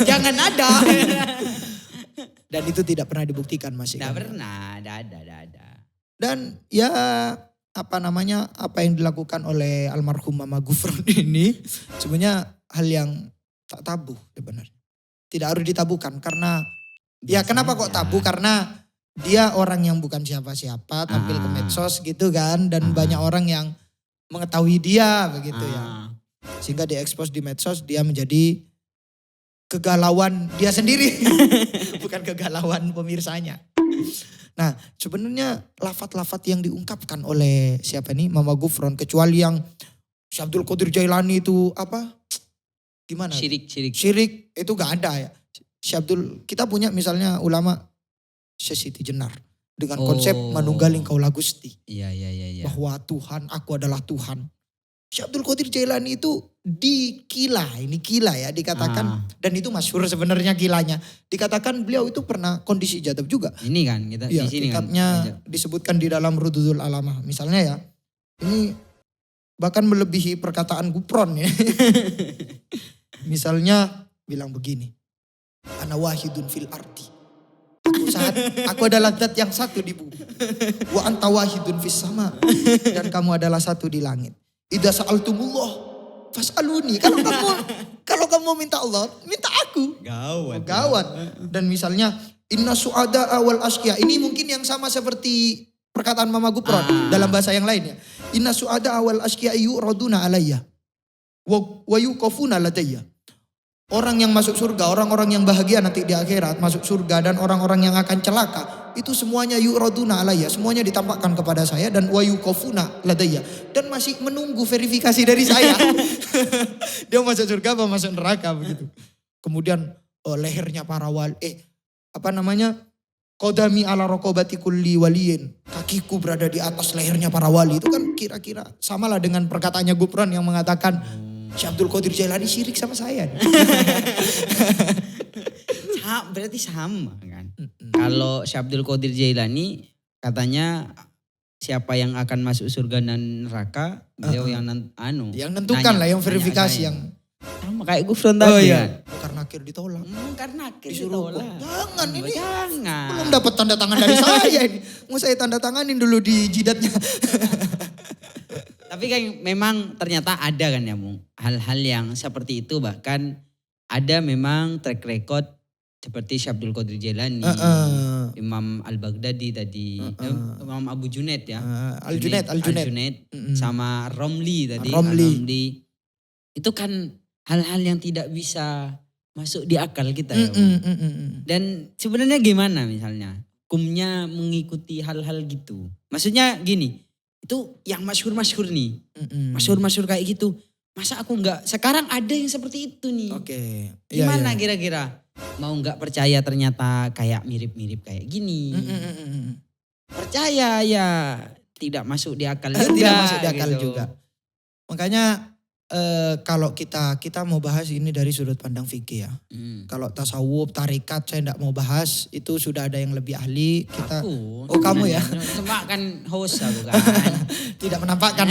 Jangan ada. Dan itu tidak pernah dibuktikan masih. Tidak pernah, ada. Dan ya apa yang dilakukan oleh almarhum Mama Gufron ini sebenarnya hal yang tak tabu sebenarnya. Tidak harus ditabukan karena kenapa kok tabu? Karena dia orang yang bukan siapa-siapa tampil ke medsos gitu kan. Dan banyak orang yang mengetahui dia begitu ya. Sehingga diekspos di medsos dia menjadi kegalauan dia sendiri. Bukan kegalauan pemirsanya. Nah sebenarnya lafat-lafat yang diungkapkan oleh siapa nih Mama Gufron, kecuali yang Syekh Abdul Qadir Jailani itu apa? Gimana? Syirik itu gak ada ya. Syekh Abdul, kita punya misalnya ulama Syekh Siti Jenar dengan konsep manunggaling kaulah Gusti. Iya. Bahwa Tuhan, aku adalah Tuhan. Syekh Abdul Qadir Jailani itu ini kila ya dikatakan, dan itu masyhur sebenarnya kilanya. Dikatakan beliau itu pernah kondisi jadab juga. Ini kan kita ya, di sini kitabnya kan disebutkan di dalam Rududul Alamah. Misalnya ya, ini bahkan melebihi perkataan Gupron ya. Misalnya bilang begini, ana wahidun fil ardi. Aku adalah zat yang satu di bumi. Wa anta wahidun fis sama. Dan kamu adalah satu di langit. Idza sa'altumullah fas'aluni. Kalau kamu minta Allah, minta aku. Gawat. Dan misalnya inna su'ada awal askia. Ini mungkin yang sama seperti perkataan Mama Gupron dalam bahasa yang lain ya. Inna su'ada awal askia yu'raduna alayya wa yuqafuna ladayya. Orang yang masuk surga, orang-orang yang bahagia nanti di akhirat masuk surga, dan orang-orang yang akan celaka itu semuanya yu'raduna alayya, semuanya ditampakkan kepada saya, dan wa yuqafuna ladayya, dan masih menunggu verifikasi dari saya. Dia masuk surga apa masuk neraka begitu. Kemudian lehernya para wali, Qodami ala rokobati kulli waliyin. Kakiku berada di atas lehernya para wali. Itu kan kira-kira samalah dengan perkataannya Gupron yang mengatakan Syekh Abdul Qadir Jailani syirik sama saya. Berarti sama kan. Kalau Syekh Abdul Qadir Jailani katanya siapa yang akan masuk surga dan neraka, beliau yang yang nentukan lah, yang verifikasi yang sama kayak Gufron tadi kan. Karena nakir ditolak. Karena nakir disuruh ditolak. Jangan ini. Jangan. Belum dapat tanda tangan dari saya ini. Mau saya tanda tanganin dulu di jidatnya. Tapi kan memang ternyata ada kan ya Mung. Hal-hal yang seperti itu, bahkan ada memang track record seperti Syekh Abdul Qadir Jailani, Imam Al-Baghdadi tadi, Imam Abu Junaid ya. Al-Junaid. Sama Romli tadi. Romli. Itu kan hal-hal yang tidak bisa masuk di akal kita ya. Dan sebenarnya gimana misalnya hukumnya mengikuti hal-hal gitu. Maksudnya gini, itu yang masyhur-masyhur nih. Masyhur-masyhur kayak gitu. Masa aku enggak, sekarang ada yang seperti itu nih. Oke. Gimana kira-kira? Mau enggak percaya ternyata kayak mirip-mirip kayak gini. Percaya ya tidak masuk di akal juga. Tidak masuk di akal gitu. juga. Makanya kalau kita mau bahas ini dari sudut pandang fikih ya. Kalau tasawuf, tarekat saya enggak mau bahas, itu sudah ada yang lebih ahli. Kita, kamu ya? Cuma kan host aku kan. Tidak menampakkan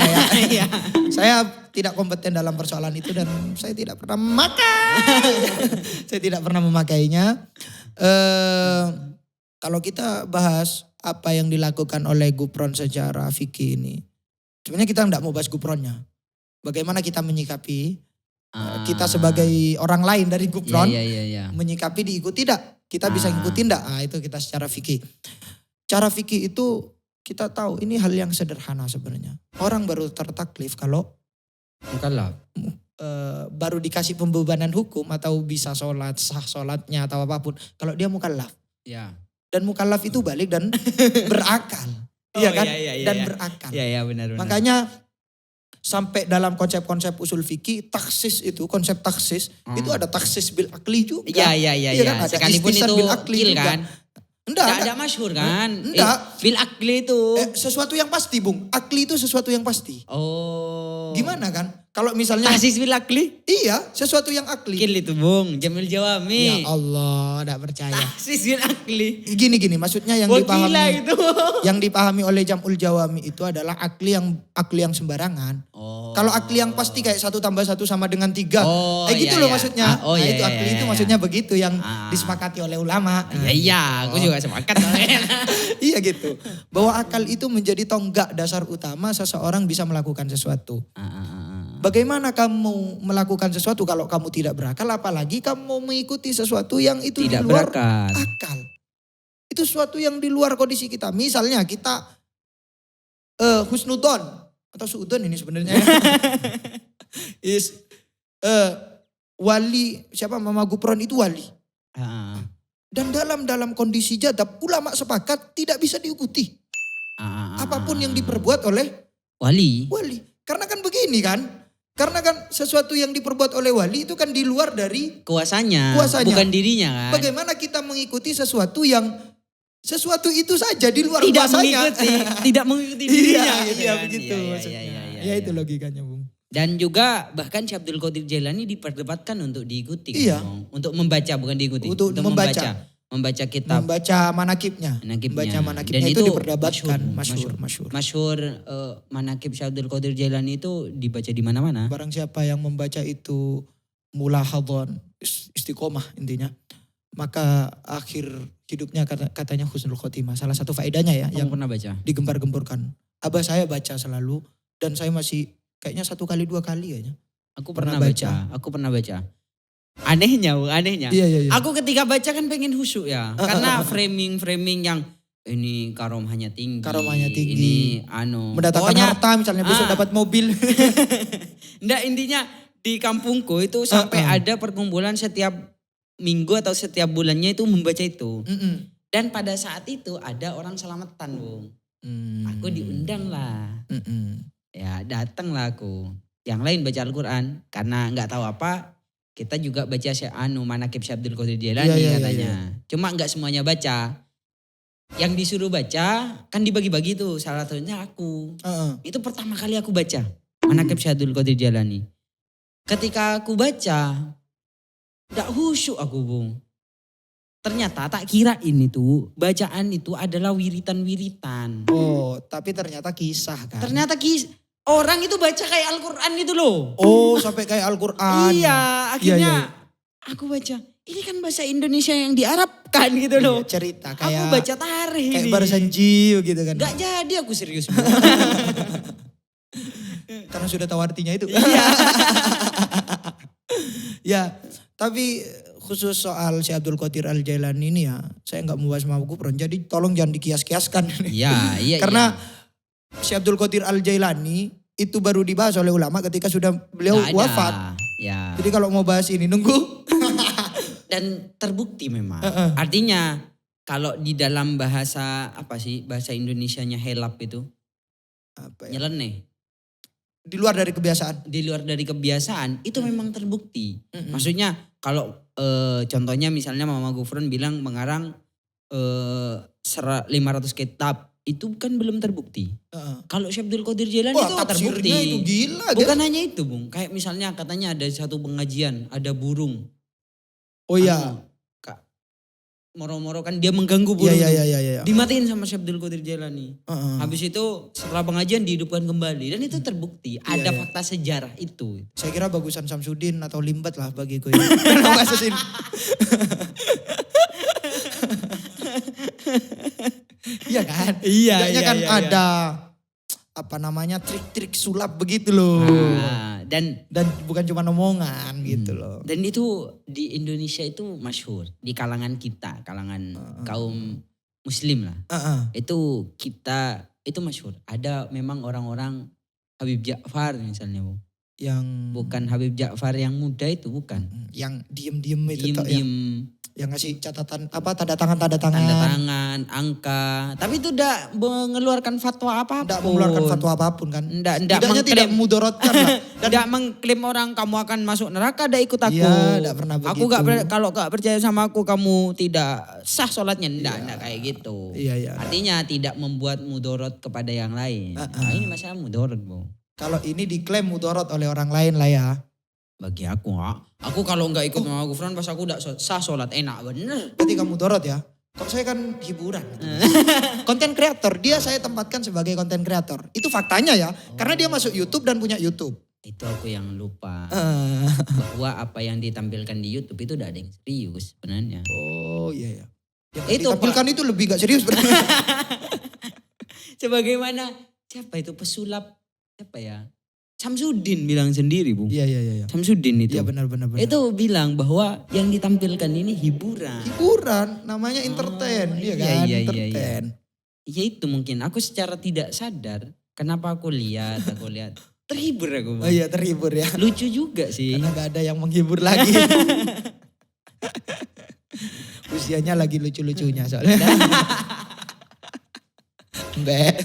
ya. Saya tidak kompeten dalam persoalan itu dan saya tidak pernah memakainya. Kalau kita bahas apa yang dilakukan oleh Gupron secara fikih ini, sebenarnya kita enggak mau bahas Gupronnya. Bagaimana kita menyikapi, kita sebagai orang lain dari Gupron, menyikapi diikuti tidak? Kita bisa ngikutin tidak? Itu kita secara fikih. Cara fikih itu kita tahu ini hal yang sederhana sebenarnya. Orang baru tertaklif kalau mukallaf. Baru dikasih pembebanan hukum atau bisa sholat, sah sholatnya atau apapun. Kalau dia mukallaf. Ya. Dan mukallaf itu balik dan berakal. Iya kan? Dan berakal. Iya benar. Makanya sampai dalam konsep-konsep usul fikih, konsep taksis itu ada taksis bil akli juga. Iya kan? Sekalipun itu bil akli kil kan. Enggak ada masyhur kan? Enggak. Bil akli itu. Sesuatu yang pasti Bung. Akli itu sesuatu yang pasti. Gimana kan? Kalau misalnya. Taksis bil akli? Iya, sesuatu yang akli. Kil itu Bung, Jamil Jawami. Ya Allah, enggak percaya. Taksis bil akli. Gini, maksudnya yang dipahami. Gitu. Yang dipahami oleh Jamul Jawami itu adalah akli yang sembarangan. Kalau akli yang pasti kayak 1 + 1 sama dengan 3. Gitu loh maksudnya. Itu akli itu maksudnya begitu yang disepakati oleh ulama. Iya, aku juga sepakat. Iya gitu. Bahwa akal itu menjadi tonggak dasar utama seseorang bisa melakukan sesuatu. Bagaimana kamu melakukan sesuatu kalau kamu tidak berakal, apalagi kamu mengikuti sesuatu yang itu tidak di luar berakal. Akal. Itu sesuatu yang di luar kondisi kita. Misalnya kita husnudon atau suudon ini sebenarnya. Wali, siapa Mama Gupron itu wali. Dan dalam kondisi jadab, ulama sepakat tidak bisa diikuti. Apapun yang diperbuat oleh wali. Karena kan begini kan. Karena kan sesuatu yang diperbuat oleh wali itu kan di luar dari kuasanya. Bukan dirinya kan. Bagaimana kita mengikuti sesuatu itu saja di luar tidak kuasanya. Tidak mengikuti dirinya. Iya begitu maksudnya. Ya itu logikanya Bung. Dan juga bahkan Syekh Abdul Qadir Jailani diperdebatkan untuk diikuti. Iya. Untuk membaca bukan diikuti. Untuk membaca. Membaca kitab. Membaca manakibnya. Membaca manakibnya itu diperdebatkan. Masyhur manakib Syekh Abdul Qadir Jailani itu dibaca di mana-mana. Barang siapa yang membaca itu mulahadhan, istiqomah intinya. Maka akhir hidupnya katanya husnul khotimah. Salah satu faedahnya ya. Yang pernah baca? Digembar-gemborkan. Abah saya baca selalu. Dan saya masih kayaknya 1 kali 2 kali kayaknya. Aku pernah baca. Anehnya. Iya. Aku ketika baca kan pengen khusyuk ya. Karena framing yang ini karomahnya tinggi. Ini mendatangkan harta misalnya besok dapat mobil. Enggak, intinya di kampungku itu sampai ada perkumpulan setiap minggu atau setiap bulannya itu membaca itu. Dan pada saat itu ada orang selamatan Bung. Aku diundang lah. Ya datang lah aku. Yang lain baca Al-Quran. Karena gak tahu apa. Kita juga baca manakib Syekh Abdul Qadir Jailani katanya. Cuma gak semuanya baca. Yang disuruh baca kan dibagi-bagi tuh. Salah satunya aku. Itu pertama kali aku baca. Manakib Syekh Abdul Qadir Jailani. Ketika aku baca. Gak khusyuk aku Bung. Ternyata tak kira ini tuh bacaan itu adalah wiritan-wiritan. Oh tapi ternyata kisah kan. Ternyata orang itu baca kayak Al-Quran itu loh. Oh sampai kayak Al-Quran. Iya akhirnya aku baca. Ini kan bahasa Indonesia yang diarabkan gitu loh. Cerita kayak. Aku baca tarikh ini. Kayak Barsanji gitu kan. Gak jadi aku serius. Karena sudah tahu artinya itu. Iya. Ya tapi khusus soal Syekh Abdul Qadir Al-Jailani ini ya. Saya gak mau bahas sama Gufron. Jadi tolong jangan dikias-kiaskan. Iya. Karena Syekh Abdul Qadir Al-Jailani itu baru dibahas oleh ulama ketika sudah beliau wafat. Ya. Jadi kalau mau bahas ini nunggu. Dan terbukti memang. Artinya kalau di dalam bahasa bahasa Indonesianya helap itu. Apa ya? Nyeleneh. Di luar dari kebiasaan. Di luar dari kebiasaan itu memang terbukti. Maksudnya kalau contohnya misalnya Mama Gufron bilang mengarang 500 kitab. Itu kan belum terbukti. Kalau Syekh Abdul Qadir Jailani itu terbukti. Itu gila. Bukan hanya itu Bung. Kayak misalnya katanya ada satu pengajian. Ada burung. Oh iya. Moro-moro kan dia mengganggu burung. Iya. Dimatiin sama Syekh Abdul Qadir Jailani. Habis itu setelah pengajian dihidupkan kembali. Dan itu terbukti. Ada fakta sejarah itu. Saya kira bagusan Samsudin atau Limbat lah bagiku. Kalau kasus ini. Iya kan? Iya. Kan ada trik-trik sulap begitu loh. Dan bukan cuma omongan gitu loh. Dan itu di Indonesia itu masyhur di kalangan kita, kalangan kaum muslim lah. Itu itu masyhur. Ada memang orang-orang Habib Ja'far misalnya Bu. Yang bukan Habib Ja'far yang muda itu bukan. Yang diem-diem itu diem. Yang ngasih catatan tanda tangan. Tanda tangan, angka. Tapi itu tidak mengeluarkan fatwa apapun. Tidak mengeluarkan fatwa apapun kan. Tidak mudorotkan lah. Tidak mengklaim orang kamu akan masuk neraka, tidak ikut aku. Iya, tidak pernah begitu. Kalau gak percaya sama aku kamu tidak sah sholatnya. Tidak kayak gitu. Iya. Artinya tidak membuat mudorot kepada yang lain. Ini masalah mudorot Bu. Kalau ini diklaim mudorot oleh orang lain lah ya. Bagi aku kalau nggak ikut Mama Gufron pas aku udah sah sholat enak bener. Berarti kamu dorot ya. Kalau saya kan hiburan. Konten kreator, dia saya tempatkan sebagai konten kreator. Itu faktanya ya. Karena dia masuk YouTube dan punya YouTube. Itu aku yang lupa. Bahwa apa yang ditampilkan di YouTube itu udah ada yang serius sebenarnya. Oh iya. Yang itu ditampilkan itu lebih gak serius berarti. Sebagaimana siapa itu pesulap siapa ya? Samsudin bilang sendiri Bu. Iya. Samsudin itu. Iya benar. Itu bilang bahwa yang ditampilkan ini hiburan. Namanya entertain. Iya. Entertain. Iya itu mungkin aku secara tidak sadar. Kenapa aku lihat. Terhibur aku Bu. Oh iya terhibur ya. Lucu juga sih. Karena gak ada yang menghibur lagi. Usianya lagi lucu-lucunya soalnya. Mbak.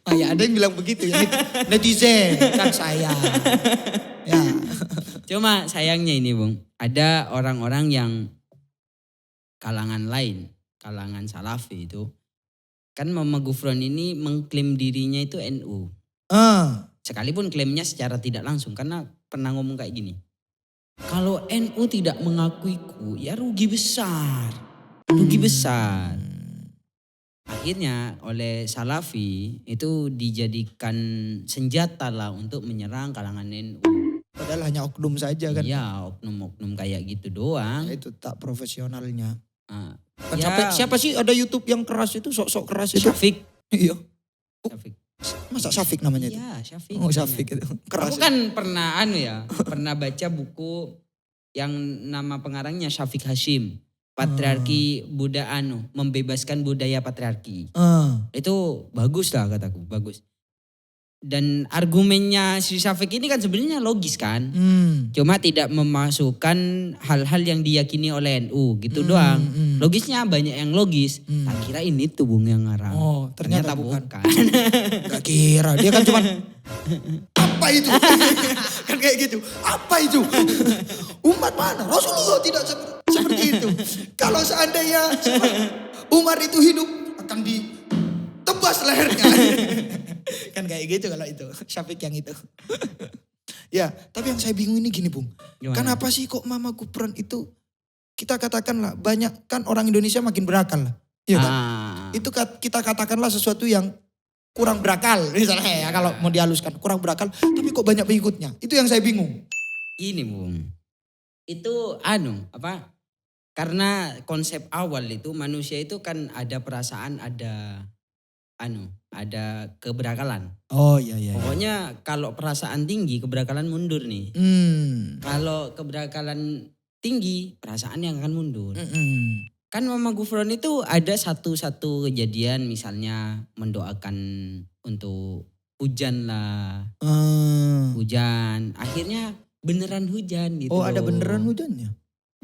Oh ya ada yang bilang begitu ya. Netizen kan saya. Ya. Cuma sayangnya ini Bung, ada orang-orang yang kalangan lain, kalangan Salafi itu. Kan Mama Gufron ini mengklaim dirinya itu NU. Sekalipun klaimnya secara tidak langsung karena pernah ngomong kayak gini. Kalau NU tidak mengakuiku ya rugi besar. Rugi besar. Akhirnya oleh Salafi itu dijadikan senjata lah untuk menyerang kalangan NU. Padahal hanya oknum saja kan. Iya oknum-oknum kayak gitu doang. Ya, itu tak profesionalnya. Kan Ya, siapa sih ada YouTube yang keras itu, sok-sok keras itu? Syafiq. Iya. Syafiq. Masa Syafiq namanya itu? Iya Syafiq. Oh Syafiq itu. Keras. Aku kan pernah pernah baca buku yang nama pengarangnya Syafiq Hashim. Patriarki membebaskan budaya patriarki. Itu bagus lah kataku, bagus. Dan argumennya si Syafiq ini kan sebenarnya logis kan. Cuma tidak memasukkan hal-hal yang diyakini oleh NU gitu doang. Logisnya banyak yang logis. Tak kira ini tuh Bung yang ngarang. Oh ternyata bukan. Gak kira, dia kan cuma apa itu? Kan kayak gitu, apa itu? Umat mana? Rasulullah tidak seperti itu. Kalau seandainya Umar itu hidup akan ditebas lehernya. Kan kayak gitu kalau itu, Syafiq yang itu. Ya, tapi yang saya bingung ini gini Bung. Gimana? Kenapa sih kok Mama Gufron itu, kita katakanlah banyak kan orang Indonesia makin berakal lah. Iya kan? Itu kita katakanlah sesuatu yang kurang berakal misalnya ya kalau mau dihaluskan. Kurang berakal tapi kok banyak pengikutnya. Itu yang saya bingung. Ini Bung, itu karena konsep awal itu manusia itu kan ada perasaan ada keberakalan. Oh iya. Pokoknya kalau perasaan tinggi keberakalan mundur nih. Kalau keberakalan tinggi perasaan yang akan mundur. Kan Mama Gufron itu ada satu kejadian misalnya mendoakan untuk hujan lah. Hujan akhirnya beneran hujan gitu. Oh ada beneran hujannya?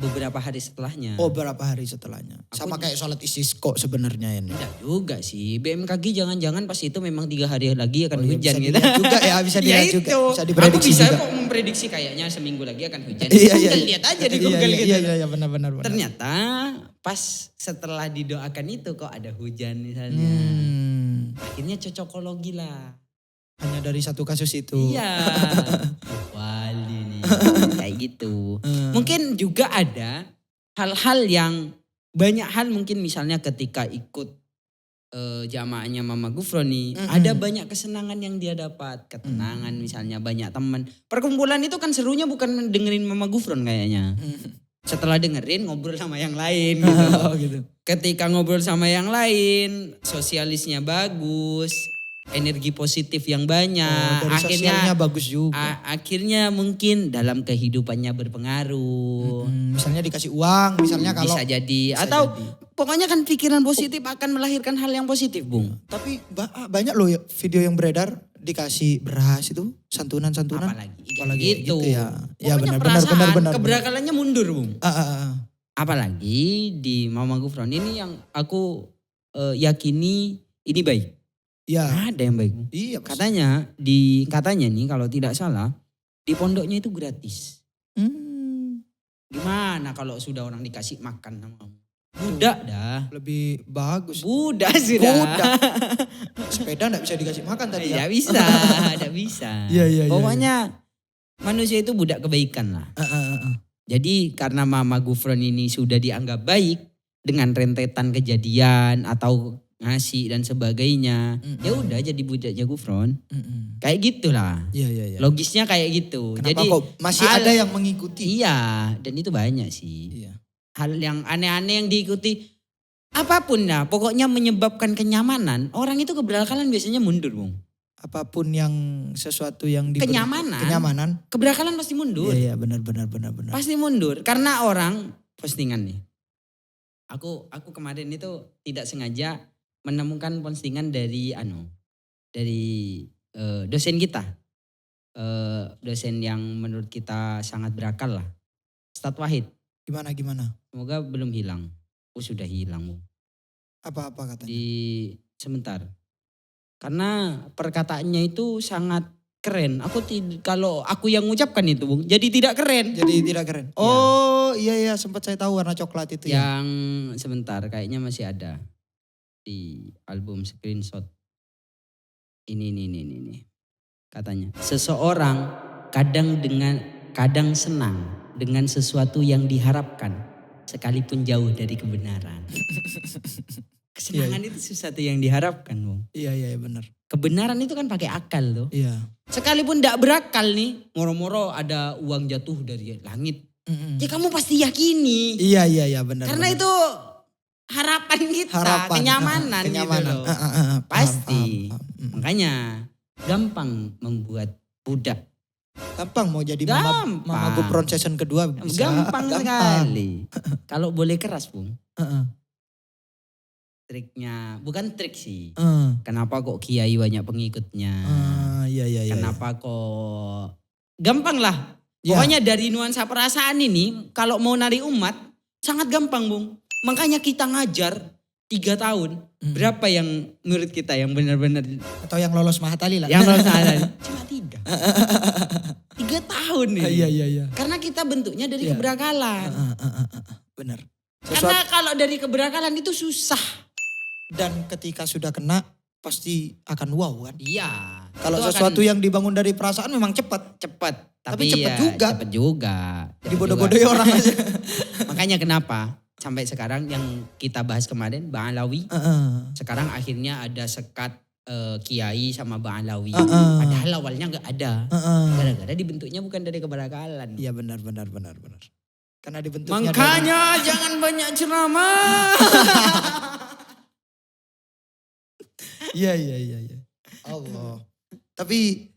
Beberapa hari setelahnya. Oh beberapa hari setelahnya. Sama kayak sholat istisqa sebenarnya ini. Tidak juga sih. BMKG jangan-jangan pas itu memang 3 hari lagi akan hujan bisa gitu. Juga ya bisa dilihat juga. Bisa diprediksi aku bisa juga. kok memprediksi kayaknya seminggu lagi akan hujan. Iya. Lihat aja di Google gitu. Iya benar. Ternyata pas setelah didoakan itu kok ada hujan misalnya. Akhirnya cocokologi lah. Hanya dari satu kasus itu. Iya. Wali nih. Kayak gitu. Mungkin juga ada hal-hal yang banyak hal mungkin misalnya ketika ikut jamaahnya Mama Gufron nih. Ada banyak kesenangan yang dia dapat. Ketenangan misalnya banyak teman. Perkumpulan itu kan serunya bukan dengerin Mama Gufron kayaknya. Setelah dengerin ngobrol sama yang lain gitu. Gitu. Ketika ngobrol sama yang lain sosialisnya bagus. Energi positif yang banyak. Dari sosialnya bagus juga. Akhirnya mungkin dalam kehidupannya berpengaruh. Misalnya dikasih uang, misalnya kalau. Bisa jadi. Atau pokoknya kan pikiran positif akan melahirkan hal yang positif Bung. Tapi banyak loh video yang beredar dikasih beras itu. Santunan-santunan. Apalagi gitu ya. Ya benar. benar. Keberakalannya mundur Bung. Apalagi di Mama Gufron ini yang aku yakini ini baik. Ya. Ada yang baik. Iya. Katanya nih kalau tidak salah di pondoknya itu gratis. Gimana kalau sudah orang dikasih makan sama kamu? Budak dah. Lebih bagus. Budak sudah. Sepeda enggak bisa dikasih makan tadi ya? Tidak bisa. Iya. Pokoknya manusia itu budak kebaikan lah. Jadi karena Mama Gufron ini sudah dianggap baik dengan rentetan kejadian atau ngasih dan sebagainya. Ya udah jadi budaknya Gufron. Kayak gitulah. Iya. Logisnya kayak gitu. Kenapa jadi kok masih ada yang mengikuti? Iya, dan itu banyak sih. Iya. Hal yang aneh-aneh yang diikuti apapun lah, pokoknya menyebabkan kenyamanan, orang itu keberakalan biasanya mundur, Bung. Apapun yang sesuatu yang kenyamanan, keberakalan pasti mundur. Iya, benar. Pasti mundur karena orang postingan nih. Aku kemarin itu tidak sengaja menemukan postingan dari dosen kita. Dosen yang menurut kita sangat berakal lah. Ustadz Wahid. Gimana? Semoga belum hilang. Oh sudah hilang Bung. Apa katanya? Sebentar. Karena perkataannya itu sangat keren. Kalau aku yang mengucapkan itu Bung, jadi tidak keren. Jadi tidak keren. Oh iya sempat saya tahu warna coklat itu yang sebentar kayaknya masih ada di album screenshot. Ini. Katanya, seseorang kadang senang dengan sesuatu yang diharapkan sekalipun jauh dari kebenaran. Kesenangan itu sesuatu yang diharapkan, Bung. Iya benar. Kebenaran itu kan pakai akal tuh. Iya. Sekalipun tidak berakal nih, moro-moro ada uang jatuh dari langit. Ya kamu pasti yakini. Iya benar. Karena benar. itu harapan kita, kenyamanan gitu loh. Pasti. Paham. Makanya gampang membuat budak. Gampang mau jadi mama Gupron season kedua bisa. Gampang sekali. Kalau boleh keras Bung. Triknya, bukan trik sih. Kenapa kok kiai banyak pengikutnya? Iya. Kenapa kok gampang lah. Pokoknya dari nuansa perasaan ini kalau mau narik umat sangat gampang Bung. Makanya kita ngajar 3 tahun. Berapa yang murid kita yang benar-benar. Atau yang lolos Mahatali lah. Yang lolos Mahatali. Cuma 3. 3 tahun nih. Iya. Karena kita bentuknya dari keberakalan. Benar. Karena kalau dari keberakalan itu susah. Dan ketika sudah kena pasti akan wow kan. Iya. Kalau sesuatu yang dibangun dari perasaan memang cepat. Tapi cepat juga. Dibodoh-bodohi orang aja. Makanya kenapa sampai sekarang yang kita bahas kemarin Bang Alawi. Sekarang akhirnya ada sekat kiai sama Bang Alawi. Padahal awalnya gak ada. Gara-gara dibentuknya bukan dari keberakalan. Iya benar. Karena dibentuknya makanya jangan banyak ceramah. Iya. Allah. Tapi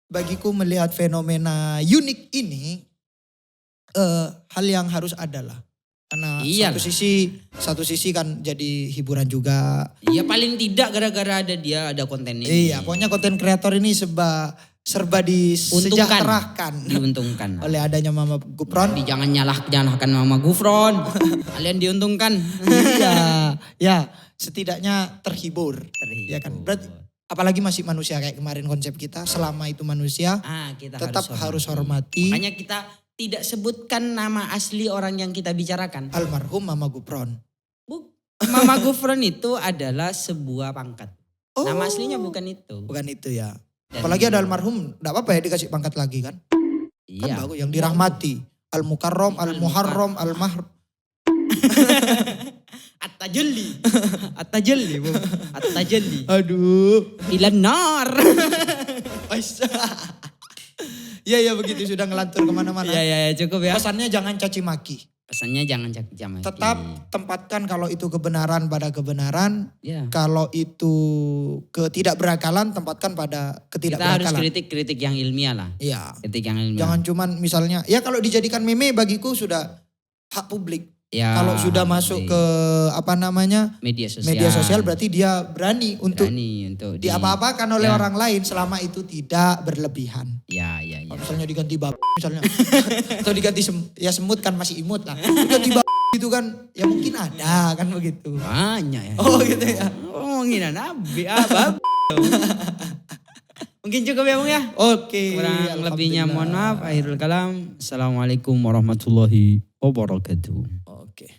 bagiku melihat fenomena unik ini hal yang harus ada lah. Karena satu sisi kan jadi hiburan juga. Iya paling tidak gara-gara ada konten ini. Iya pokoknya konten kreator ini serba disejahterakan. Diuntungkan. Oleh adanya Mama Gupron. Jangan nyalahkan Mama Gufron. Kalian diuntungkan. Iya. Ya setidaknya terhibur. Ya kan. Berarti apalagi masih manusia kayak kemarin konsep kita. Selama itu manusia kita tetap harus hormati. Makanya kita tidak sebutkan nama asli orang yang kita bicarakan. Almarhum Mama Gupron. Mama Gufron itu adalah sebuah pangkat. Nama aslinya bukan itu. Bukan itu ya. Apalagi ada almarhum, enggak apa-apa ya dikasih pangkat lagi kan. Iya. Kan bagus, yang dirahmati. Al-Mukarram, Al-Muharram, Al-Mahr. At-Tajalli. Aduh. Ilan nar. Iya begitu sudah ngelantur kemana-mana. Iya cukup ya. Pesannya jangan caci maki. Tetap tempatkan kalau itu kebenaran pada kebenaran. Ya. Kalau itu ketidakberakalan tempatkan pada ketidakberakalan. Kita harus kritik yang ilmiah lah. Iya. Kritik yang ilmiah. Jangan cuman misalnya ya kalau dijadikan meme bagiku sudah hak publik. Ya, kalau sudah masuk ke media sosial berarti dia berani untuk diapa-apakan oleh orang lain selama itu tidak berlebihan. Ya. Misalnya diganti misalnya atau diganti semut kan masih imut lah. Diganti itu kan ya mungkin ada kan begitu. Banyak ya. Oh gitu ya. Ngomongin nabi Mungkin cukup ya Bung ya. Oke. Kurang lebihnya mohon maaf. Akhirul kalam. Assalamualaikum warahmatullahi wabarakatuh. Oke.